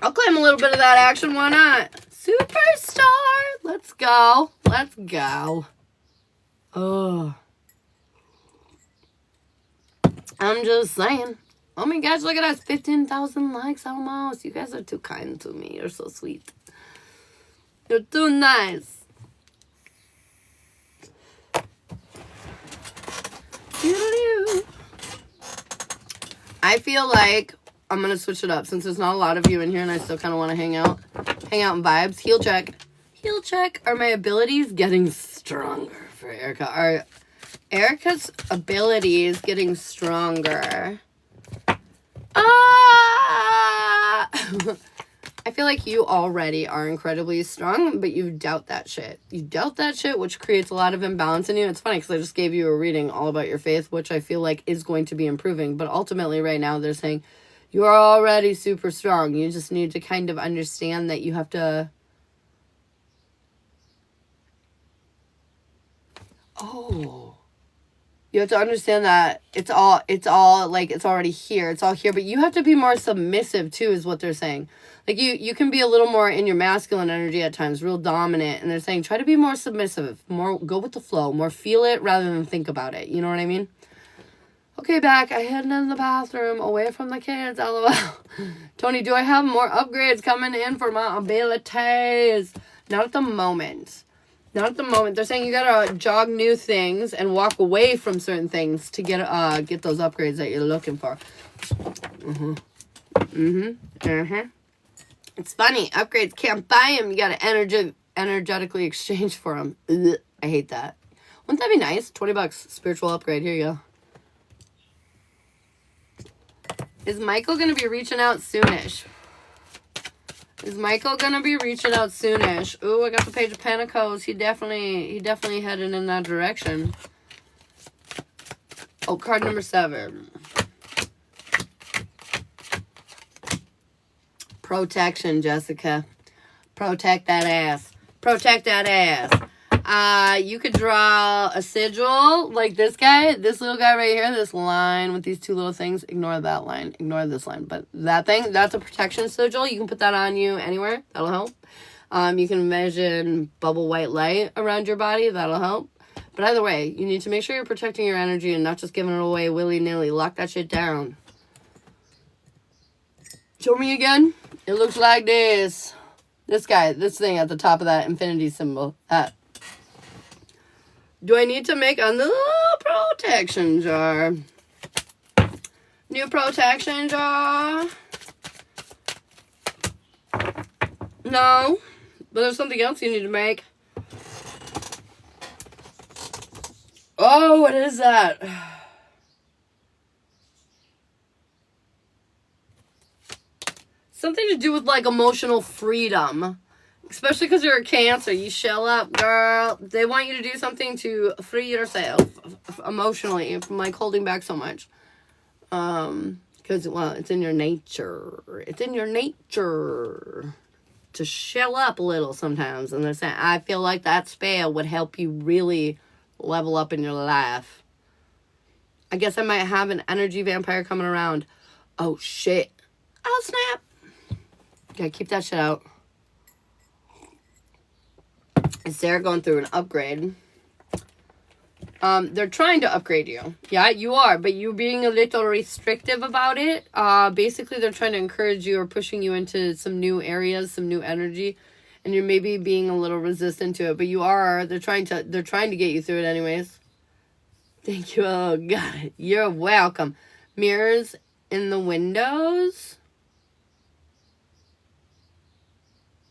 I'll claim a little bit of that action. Why not? Superstar. Let's go. Let's go. Oh. I'm just saying. Oh my gosh, look at us. 15,000 likes almost. You guys are too kind to me. You're so sweet. You're too nice. I feel like I'm going to switch it up since there's not a lot of you in here and I still kind of want to hang out in vibes. Heal check. Heal check. Are my abilities getting stronger for Erica? Are Erica's abilities getting stronger? I feel like you already are incredibly strong, but you doubt that shit. You doubt that shit, which creates a lot of imbalance in you. It's funny because I just gave you a reading all about your faith, which I feel like is going to be improving. But ultimately right now they're saying you are already super strong. You just need to kind of understand that you have to... You have to understand that it's all like it's already here. It's all here, but you have to be more submissive too, is what they're saying. Like you can be a little more in your masculine energy at times, real dominant, and they're saying try to be more submissive, more go with the flow, more feel it rather than think about it. You know what I mean? Okay, back. I hid in the bathroom, away from the kids. LOL. Tony, do I have more upgrades coming in for my abilities? Not at the moment. Not at the moment. They're saying you gotta jog new things and walk away from certain things to get those upgrades that you're looking for. It's funny. Upgrades can't buy them. You gotta energetically exchange for them. Ugh, I hate that. Wouldn't that be nice? $20 spiritual upgrade. Here you go. Is Michael gonna be reaching out soonish? Is Michael gonna be reaching out soonish? Ooh, I got the Page of Pentacles. He definitely headed in that direction. Oh, card number 7. Protection, Jessica. Protect that ass. Protect that ass. You could draw a sigil like this guy, this little guy right here, this line with these two little things. Ignore that line. Ignore this line. But that thing, that's a protection sigil. You can put that on you anywhere. That'll help. You can envision bubble white light around your body. That'll help. But either way, you need to make sure you're protecting your energy and not just giving it away willy-nilly. Lock that shit down. Show me again. It looks like this. This guy, this thing at the top of that infinity symbol. That. Do I need to make a new protection jar? New protection jar? No. But there's something else you need to make. Oh, what is that? Something to do with, like, emotional freedom. Especially because you're a Cancer. You shell up, girl. They want you to do something to free yourself emotionally from, like, holding back so much. Because, well, it's in your nature. It's in your nature to shell up a little sometimes. And they're saying, I feel like that spell would help you really level up in your life. I guess I might have an energy vampire coming around. Oh, shit. Oh, snap. Gotta keep that shit out. Is Sarah going through an upgrade? They're trying to upgrade you. Yeah, you are, but you're being a little restrictive about it. Basically, they're trying to encourage you or pushing you into some new areas, some new energy, and you're maybe being a little resistant to it. But you are. They're trying to get you through it, anyways. Thank you. Oh God, you're welcome. Mirrors in the windows.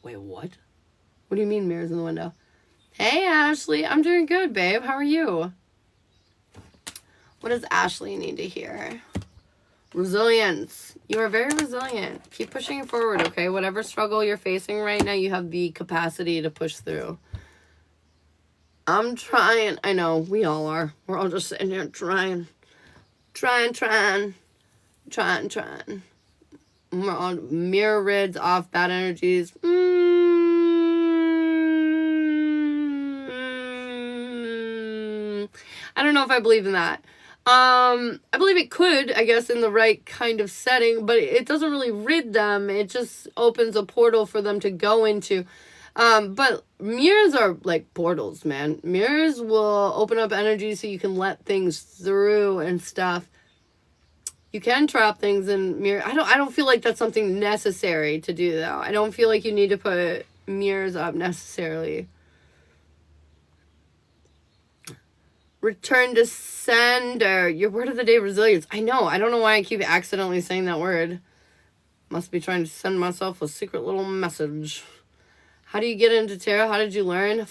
Wait, what? What do you mean mirrors in the window? Hey, Ashley. I'm doing good, babe. How are you? What does Ashley need to hear? Resilience. You are very resilient. Keep pushing it forward, okay? Whatever struggle you're facing right now, you have the capacity to push through. I'm trying. I know. We all are. We're all just sitting here trying. Trying. We're on mirror rids off bad energies. I don't know if I believe in that. I believe it could, I guess, in the right kind of setting, but it doesn't really rid them. It just opens a portal for them to go into. But mirrors are like portals, man. Mirrors will open up energy so you can let things through and stuff. You can trap things in mirror. I don't feel like that's something necessary to do, though. I don't feel like you need to put mirrors up necessarily. Return to sender. Your word of the day, resilience. I know. I don't know why I keep accidentally saying that word. Must be trying to send myself a secret little message. How do you get into tarot? How did you learn?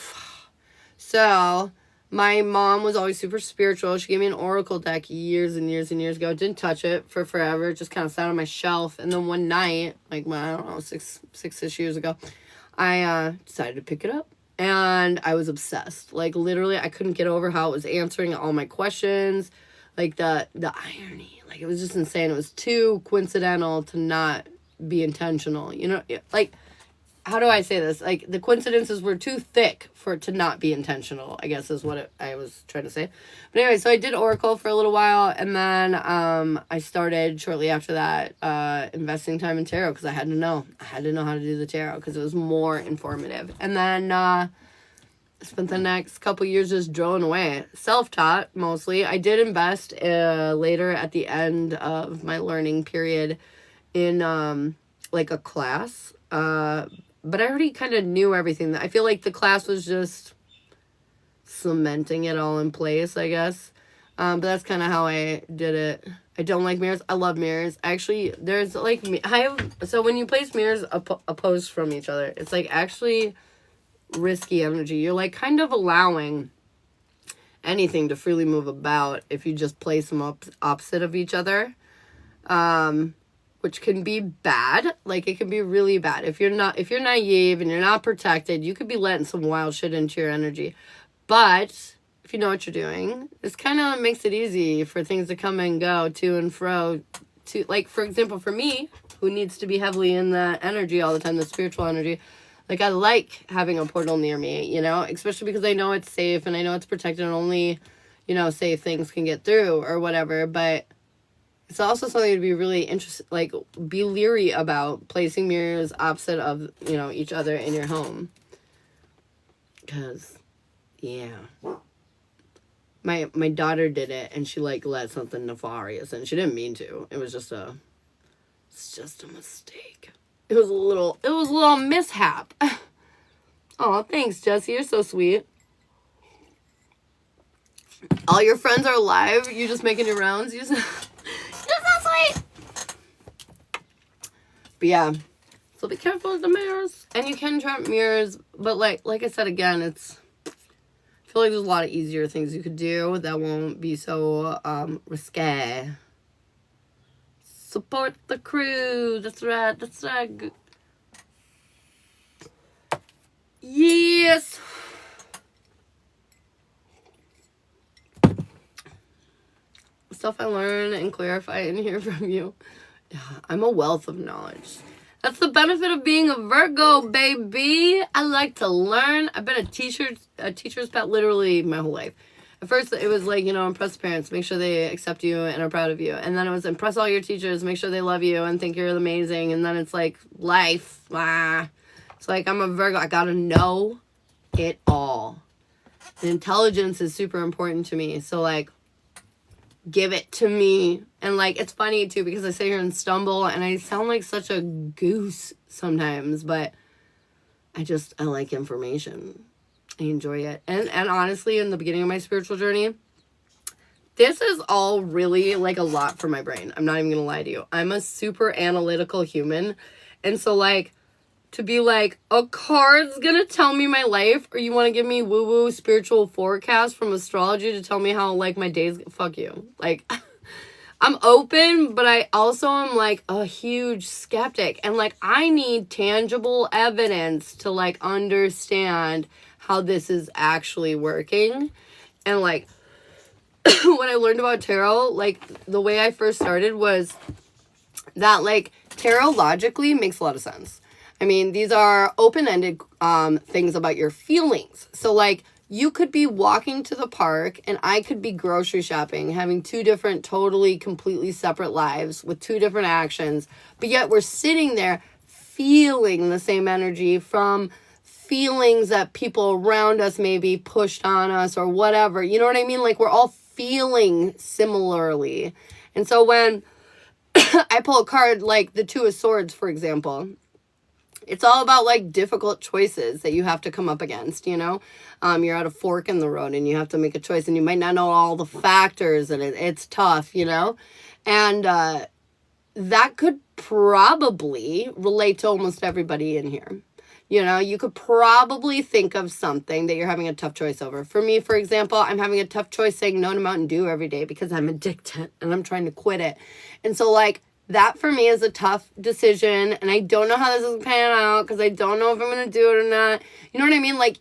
So, my mom was always super spiritual. She gave me an oracle deck years and years and years ago. Didn't touch it for forever. It just kind of sat on my shelf. And then one night, like, I don't know, six-ish years ago, I decided to pick it up. And I was obsessed. Like, literally, I couldn't get over how it was answering all my questions. Like, the irony. Like, it was just insane. It was too coincidental to not be intentional. You know, like, how do I say this? Like, the coincidences were too thick for it to not be intentional, I guess is what I was trying to say. But anyway, so I did Oracle for a little while. And then I started shortly after that investing time in tarot because I had to know. I had to know how to do the tarot because it was more informative. And then I spent the next couple years just drilling away. Self-taught, mostly. I did invest later at the end of my learning period in, like, a class. But I already kind of knew everything. I feel like the class was just cementing it all in place, I guess. But that's kind of how I did it. I don't like mirrors. I love mirrors. Actually, there's, like, so when you place mirrors opposed from each other, it's, like, actually risky energy. You're, like, kind of allowing anything to freely move about if you just place them opposite of each other. Which can be bad. Like, it can be really bad. If you're naive and you're not protected, you could be letting some wild shit into your energy. But if you know what you're doing, this kind of makes it easy for things to come and go to and fro. To, like, for example, for me, who needs to be heavily in that energy all the time, the spiritual energy, Like, I like having a portal near me, you know, especially because I know it's safe and I know it's protected and only, you know, safe things can get through or whatever. But it's also something to be really interested, like, be leery about placing mirrors opposite of, you know, each other in your home. Because, yeah. My daughter did it, and she, like, let something nefarious, and she didn't mean to. It's just a mistake. It was a little mishap. Oh, thanks, Jesse. You're so sweet. All your friends are alive. You just making your rounds. You're so sweet. But yeah, so be careful with the mirrors. And you can trap mirrors, but like I said again, I feel like there's a lot of easier things you could do that won't be so risque. Support the crew. That's right. That's right. Yes. Stuff I learn and clarify and hear from you. Yeah, I'm a wealth of knowledge. That's the benefit of being a Virgo, baby. I like to learn. I've been a teacher's pet literally my whole life. At first, it was like, you know, impress parents, make sure they accept you and are proud of you. And then it was impress all your teachers, make sure they love you and think you're amazing. And then it's like life. It's like, I'm a Virgo. I gotta know it all. The intelligence is super important to me. So, like, give it to me. And, like, it's funny, too, because I sit here and stumble, and I sound like such a goose sometimes. But I like information. I enjoy it. And honestly, in the beginning of my spiritual journey, this is all really, like, a lot for my brain. I'm not even gonna lie to you. I'm a super analytical human. And so, like, to be like, a card's gonna tell me my life, or you want to give me woo-woo spiritual forecast from astrology to tell me how, like, my day's... Fuck you. Like, I'm open, but I also am, like, a huge skeptic. And, like, I need tangible evidence to, like, understand how this is actually working. And, like, when I learned about tarot, like, the way I first started was that, like, tarot logically makes a lot of sense. I mean, these are open-ended things about your feelings. So, like, you could be walking to the park and I could be grocery shopping, having two different, totally, completely separate lives with two different actions. But yet we're sitting there feeling the same energy from feelings that people around us maybe pushed on us or whatever. You know what I mean? Like, we're all feeling similarly. And so when I pull a card like the Two of Swords, for example, it's all about, like, difficult choices that you have to come up against, you know? You're at a fork in the road and you have to make a choice and you might not know all the factors and it's tough, you know? And that could probably relate to almost everybody in here. You know, you could probably think of something that you're having a tough choice over. For me, for example, I'm having a tough choice saying no to Mountain Dew every day because I'm addicted and I'm trying to quit it. And so, like, that for me is a tough decision, and I don't know how this is panning out because I don't know if I'm going to do it or not. You know what I mean? Like,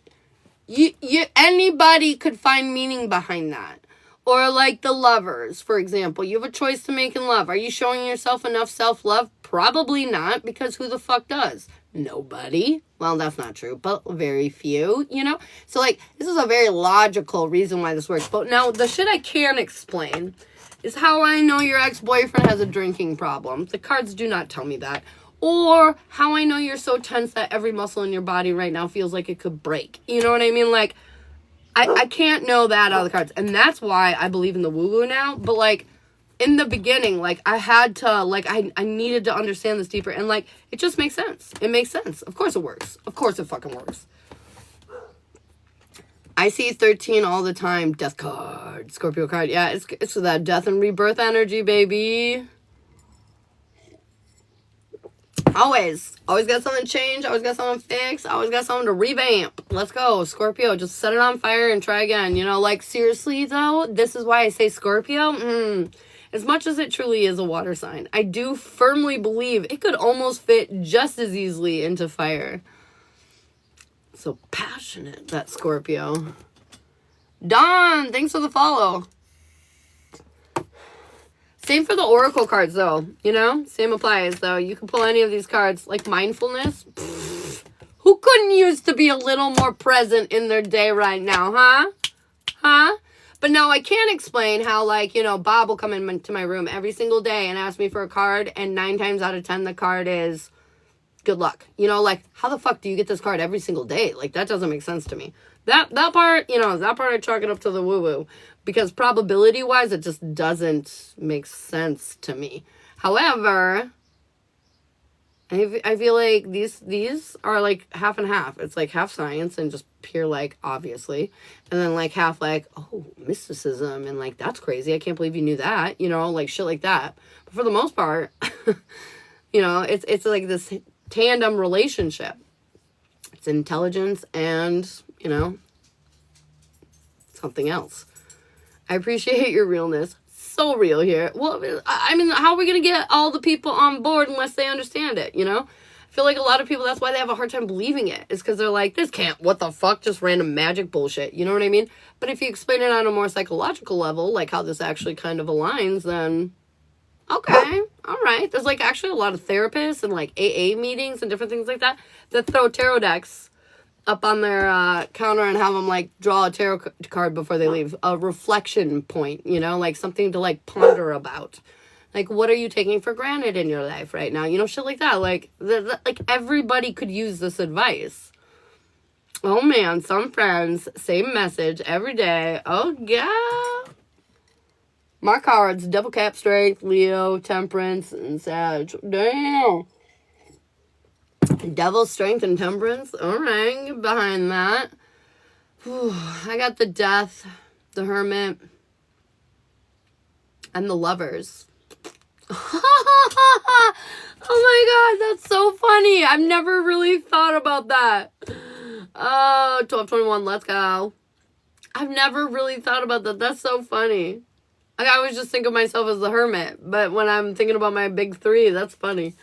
anybody could find meaning behind that. Or like the Lovers, for example. You have a choice to make in love. Are you showing yourself enough self-love? Probably not, because who the fuck does? Nobody. Well, that's not true, but very few, you know? So, like, this is a very logical reason why this works. But now, the shit I can't explain is how I know your ex-boyfriend has a drinking problem. The cards do not tell me that. Or how I know you're so tense that every muscle in your body right now feels like it could break. You know what I mean? Like, I can't know that out of the cards. And that's why I believe in the woo-woo now. But, like, in the beginning, like, I had to, like, I needed to understand this deeper. And, like, it just makes sense. It makes sense. Of course it works. Of course it fucking works. I see 13 all the time. Death card. Scorpio card. Yeah, it's that death and rebirth energy, baby. Always. Always got something to change. Always got something fixed. Always got something to revamp. Let's go, Scorpio. Just set it on fire and try again. You know, like, seriously, though, this is why I say Scorpio. As much as it truly is a water sign, I do firmly believe it could almost fit just as easily into fire. So passionate, that Scorpio. Dawn, thanks for the follow. Same for the oracle cards, though. You know, same applies, though. You can pull any of these cards. Like mindfulness. Who couldn't use to be a little more present in their day right now, huh? Huh? But no, I can't explain how, like, you know, Bob will come into my room every single day and ask me for a card, and 9 times out of 10, the card is good luck. You know, like, how the fuck do you get this card every single day? Like, that doesn't make sense to me. That part, you know, that part I chalk it up to the woo-woo. Because probability-wise, it just doesn't make sense to me. However, I feel like these are like half and half. It's like half science and just pure, like, obviously. And then, like, half, like, oh, mysticism. And, like, that's crazy. I can't believe you knew that. You know, like, shit like that. But for the most part, you know, it's like this tandem relationship. It's intelligence and, you know, something else. I appreciate your realness. So real here. Well, I mean, how are we going to get all the people on board unless they understand it, you know? I feel like a lot of people, that's why they have a hard time believing it. Is because they're like, this can't, what the fuck, just random magic bullshit. You know what I mean? But if you explain it on a more psychological level, like how this actually kind of aligns, then okay, all right. There's, like, actually a lot of therapists and, like, AA meetings and different things like that throw tarot decks up on their counter and have them, like, draw a tarot card before they leave. A reflection point, you know, like something to, like, ponder about. Like, what are you taking for granted in your life right now? You know, shit like that. Like, like everybody could use this advice. Oh, man, some friends, same message every day. Oh, yeah. My cards, Devil, Cap, Strength, Leo, Temperance, and Sag. Damn. Devil, Strength, and Temperance. All right, get behind that. Whew. I got the Death, the Hermit, and the Lovers. Oh my god, that's so funny. I've never really thought about that. Oh, 1221, let's go. I've never really thought about that. That's so funny. Like, I always just think of myself as the Hermit, but when I'm thinking about my big 3, that's funny.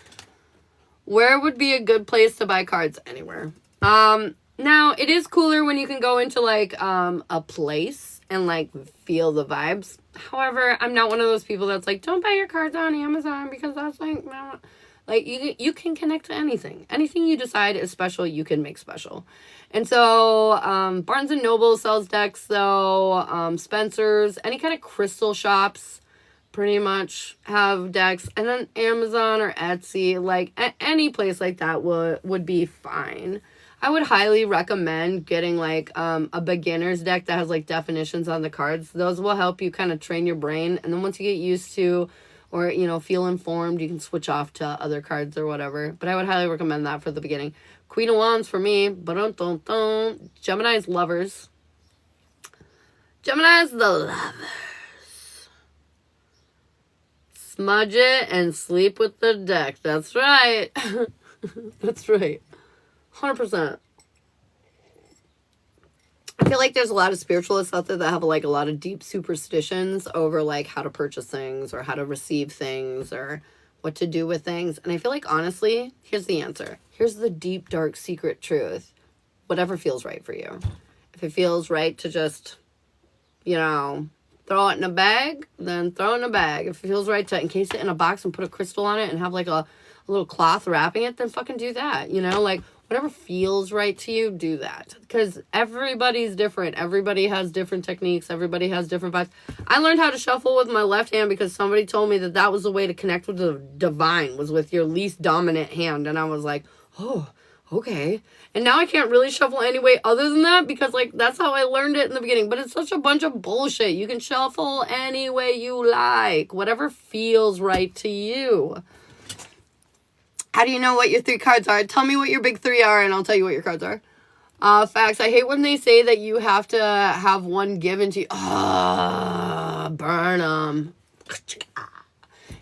Where would be a good place to buy cards? Anywhere. Now, it is cooler when you can go into, like, a place and, like, feel the vibes. However, I'm not one of those people that's like, don't buy your cards on Amazon because that's, like, you can connect to anything. Anything you decide is special, you can make special. And so, Barnes & Noble sells decks, though. Spencer's, any kind of crystal shops pretty much have decks. And then Amazon or Etsy, like, any place like that would be fine. I would highly recommend getting, like, a beginner's deck that has, like, definitions on the cards. Those will help you kind of train your brain. And then once you get used to or, you know, feel informed, you can switch off to other cards or whatever. But I would highly recommend that for the beginning. Queen of Wands for me. Gemini's Lovers. Gemini's the Lovers. Smudge it and sleep with the deck. That's right. That's right. 100%. I feel like there's a lot of spiritualists out there that have, like, a lot of deep superstitions over, like, how to purchase things or how to receive things or what to do with things. And I feel like, honestly, here's the answer. Here's the deep, dark, secret truth. Whatever feels right for you. If it feels right to just, you know, throw it in a bag, then throw it in a bag. If it feels right to encase it in a box and put a crystal on it and have, like, a little cloth wrapping it, then fucking do that, you know? Like, whatever feels right to you, do that. Because everybody's different. Everybody has different techniques. Everybody has different vibes. I learned how to shuffle with my left hand because somebody told me that that was the way to connect with the divine, was with your least dominant hand. And I was like, oh, okay. And now I can't really shuffle any way other than that because, like, that's how I learned it in the beginning. But it's such a bunch of bullshit. You can shuffle any way you like. Whatever feels right to you. How do you know what your 3 cards are? Tell me what your big 3 are, and I'll tell you what your cards are. Facts. I hate when they say that you have to have one given to you. Burn them.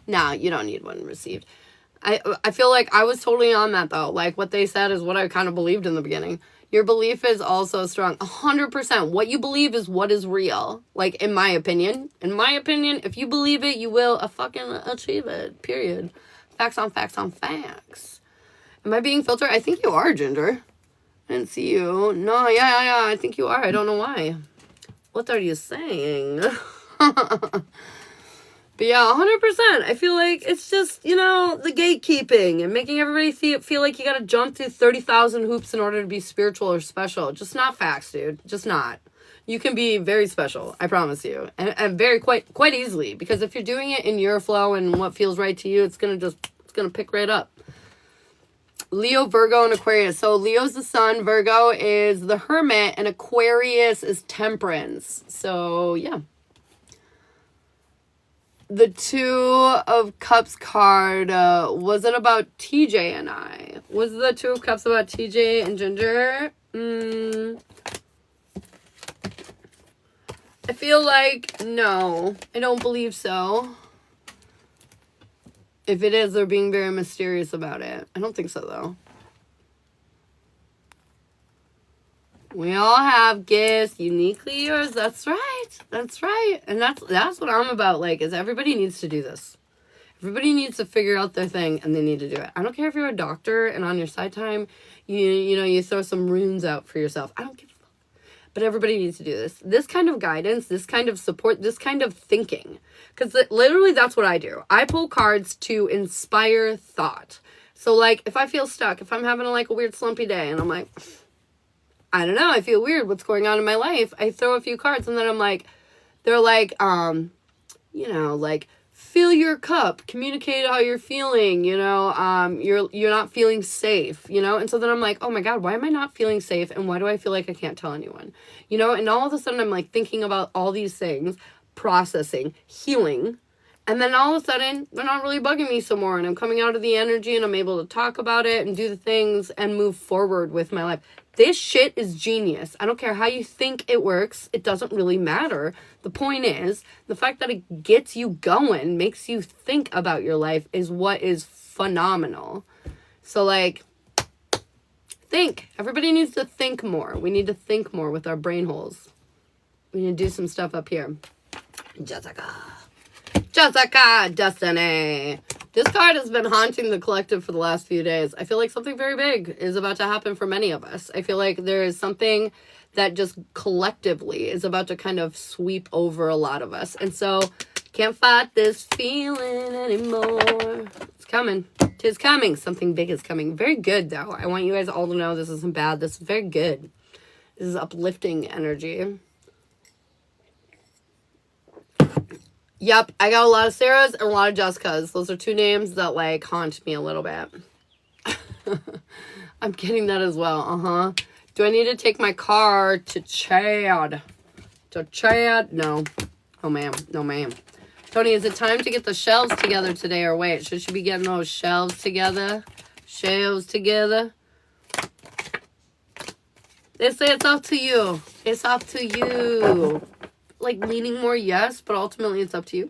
Nah, you don't need one received. I feel like I was totally on that, though. Like, what they said is what I kind of believed in the beginning. Your belief is also strong. 100%. What you believe is what is real. Like, in my opinion. In my opinion, if you believe it, you will fucking achieve it. Period. Facts on facts on facts. Am I being filtered? I think you are, Ginger. I didn't see you. No, yeah. I think you are. I don't know why. What are you saying? But yeah, 100%. I feel like it's just, you know, the gatekeeping and making everybody feel like you gotta jump through 30,000 hoops in order to be spiritual or special. Just not facts, dude. Just not. You can be very special, I promise you. And very quite easily. Because if you're doing it in your flow and what feels right to you, it's gonna pick right up. Leo, Virgo, and Aquarius. So Leo's the sun, Virgo is the hermit, and Aquarius is temperance. So yeah. The Two of Cups card, was it about TJ and I? Was the Two of Cups about TJ and Ginger? I feel like, no, I don't believe so. If it is, they're being very mysterious about it. I don't think so, though. We all have gifts, uniquely yours. That's right. That's right. And that's what I'm about. Like, is everybody needs to do this. Everybody needs to figure out their thing, and they need to do it. I don't care if you're a doctor, and on your side time, you throw some runes out for yourself. I don't give a fuck. But everybody needs to do this. This kind of guidance, this kind of support, this kind of thinking. Because literally that's what I do. I pull cards to inspire thought. So, like, if I feel stuck, if I'm having, like, a weird slumpy day, and I'm like, I don't know, I feel weird, what's going on in my life? I throw a few cards, and then I'm like, they're like, like, fill your cup, communicate how you're feeling, you're not feeling safe, and so then I'm like, oh my god, why am I not feeling safe, and why do I feel like I can't tell anyone, and all of a sudden I'm like thinking about all these things, processing, healing, and then all of a sudden they're not really bugging me some more, and I'm coming out of the energy, and I'm able to talk about it and do the things and move forward with my life. This shit is genius. I don't care how you think it works. It doesn't really matter. The point is, the fact that it gets you going, makes you think about your life, is what is phenomenal. So, like, think. Everybody needs to think more. We need to think more with our brain holes. We need to do some stuff up here. Jessica, Destiny. This card has been haunting the collective for the last few days. I feel like something very big is about to happen for many of us. I feel like there is something that just collectively is about to kind of sweep over a lot of us. And so, can't fight this feeling anymore. It's coming. 'Tis coming. Something big is coming. Very good, though. I want you guys all to know this isn't bad. This is very good. This is uplifting energy. Yep, I got a lot of Sarahs and a lot of Jessicas. Those are two names that, like, haunt me a little bit. I'm getting that as well, Do I need to take my car to Chad? No. Oh, ma'am. No, ma'am. Tony, is it time to get the shelves together today, or wait? Should she be getting those shelves together? Shelves together? They say it's up to you. It's up to you. Like, leaning more yes, but ultimately it's up to you.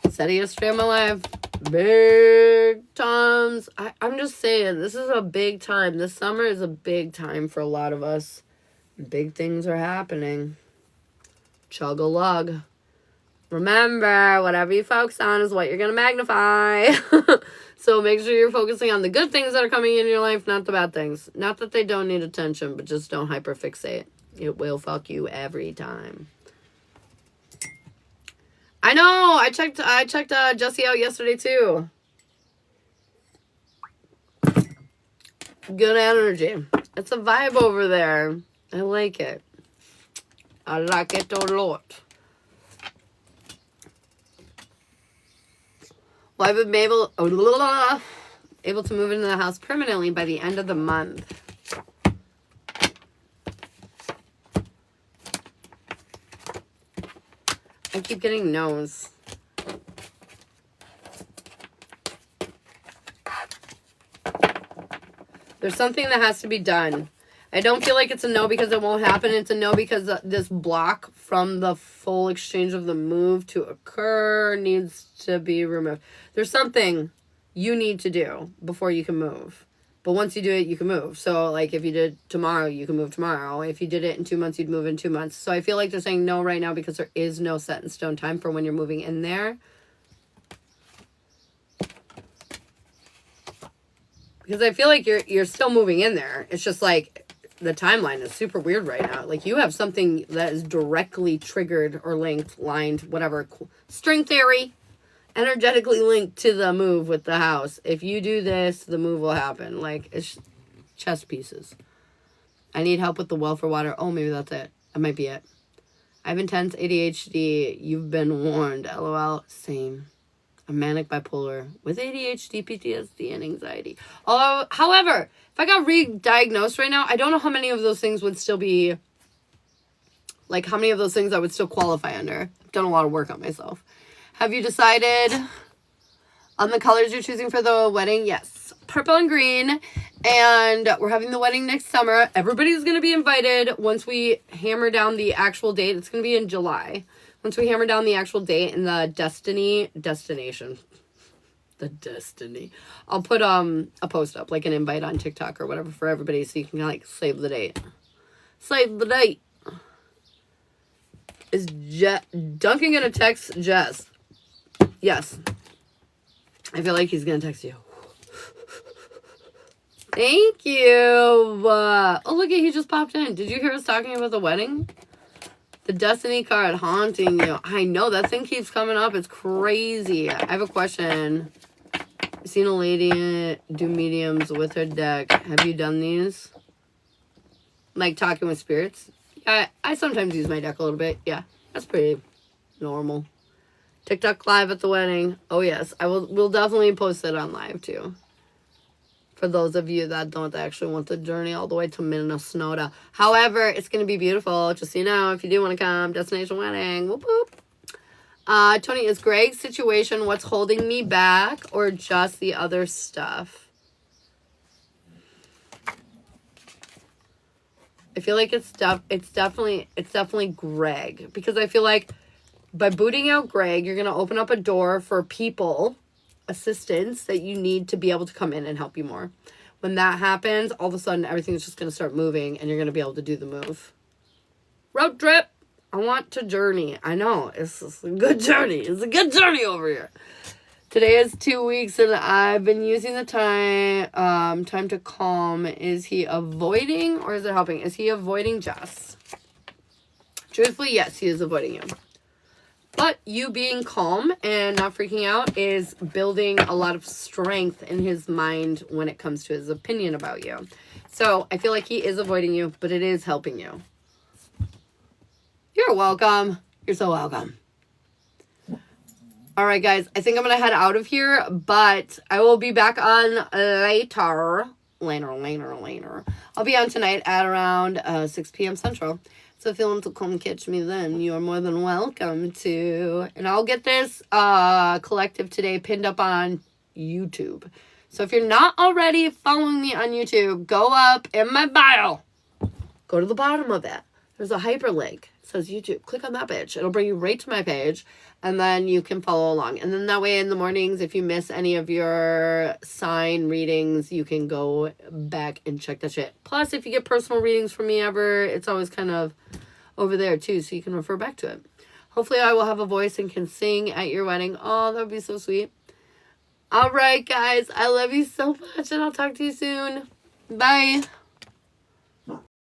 Said it yesterday in my life. Big times. I'm just saying, this is a big time. This summer is a big time for a lot of us. Big things are happening. Chug-a-lug. Remember, whatever you focus on is what you're going to magnify. So make sure you're focusing on the good things that are coming in your life, not the bad things. Not that they don't need attention, but just don't hyperfixate. It will fuck you every time. I know. I checked Jessie out yesterday too. Good energy. It's a vibe over there. I like it. I like it a lot. Well, I've been able to move into the house permanently by the end of the month. I keep getting no's. There's something that has to be done. I don't feel like it's a no because it won't happen. It's a no because this block from the full exchange of the move to occur needs to be removed. There's something you need to do before you can move. But once you do it, you can move. So, like, if you did tomorrow, you can move tomorrow. If you did it in 2 months, you'd move in 2 months. So I feel like they're saying no right now because there is no set in stone time for when you're moving in there. Because I feel like you're still moving in there. It's just like the timeline is super weird right now. Like, you have something that is directly triggered or linked, lined, whatever. String theory. Energetically linked to the move with the house. If you do this, the move will happen. Like, it's chess pieces. I need help with the well for water. Oh, maybe that's it. That might be it. I have intense ADHD. You've been warned. LOL. Same. I'm manic bipolar with ADHD, PTSD, and anxiety. However, if I got re-diagnosed right now, I don't know how many of those things would still be, like, how many of those things I would still qualify under. I've done a lot of work on myself. Have you decided on the colors you're choosing for the wedding? Yes. Purple and green. And we're having the wedding next summer. Everybody's going to be invited once we hammer down the actual date. It's going to be in July. Once we hammer down the actual date and the destination. The destiny. I'll put a post up, like an invite on TikTok or whatever for everybody so you can, like, save the date. Save the date. Is Duncan going to text Jess? Yes. I feel like he's going to text you. Thank you. Oh, look at, he just popped in. Did you hear us talking about the wedding? The Destiny card haunting you. I know, that thing keeps coming up. It's crazy. I have a question. I've seen a lady do mediums with her deck. Have you done these? Like talking with spirits? Yeah, I sometimes use my deck a little bit. Yeah, that's pretty normal. TikTok live at the wedding. Oh, yes. We'll definitely post it on live, too. For those of you that don't actually want to journey all the way to Minnesota. However, it's going to be beautiful. Just so you know, if you do want to come, destination wedding. Whoop, whoop. Tony, is Greg's situation what's holding me back or just the other stuff? I feel like it's definitely Greg. Because I feel like by booting out Greg, you're going to open up a door for people, assistants that you need to be able to come in and help you more. When that happens, all of a sudden everything's just going to start moving and you're going to be able to do the move. Road trip. I want to journey. I know. It's a good journey. It's a good journey over here. Today is 2 weeks and I've been using the time to calm. Is he avoiding or is it helping? Is he avoiding Jess? Truthfully, yes, he is avoiding you. But you being calm and not freaking out is building a lot of strength in his mind when it comes to his opinion about you. So I feel like he is avoiding you, but it is helping you. You're welcome. You're so welcome. All right, guys. I think I'm going to head out of here, but I will be back on later. I'll be on tonight at around 6 p.m. Central. So if you want to come catch me then, you are more than welcome to. And I'll get this collective today pinned up on YouTube. So if you're not already following me on YouTube, go up in my bio. Go to the bottom of it. There's a hyperlink. It says YouTube. Click on that bitch. It'll bring you right to my page. And then you can follow along. And then that way in the mornings, if you miss any of your sign readings, you can go back and check that shit. Plus, if you get personal readings from me ever, it's always kind of over there too. So you can refer back to it. Hopefully I will have a voice and can sing at your wedding. Oh, that would be so sweet. All right, guys. I love you so much. And I'll talk to you soon. Bye.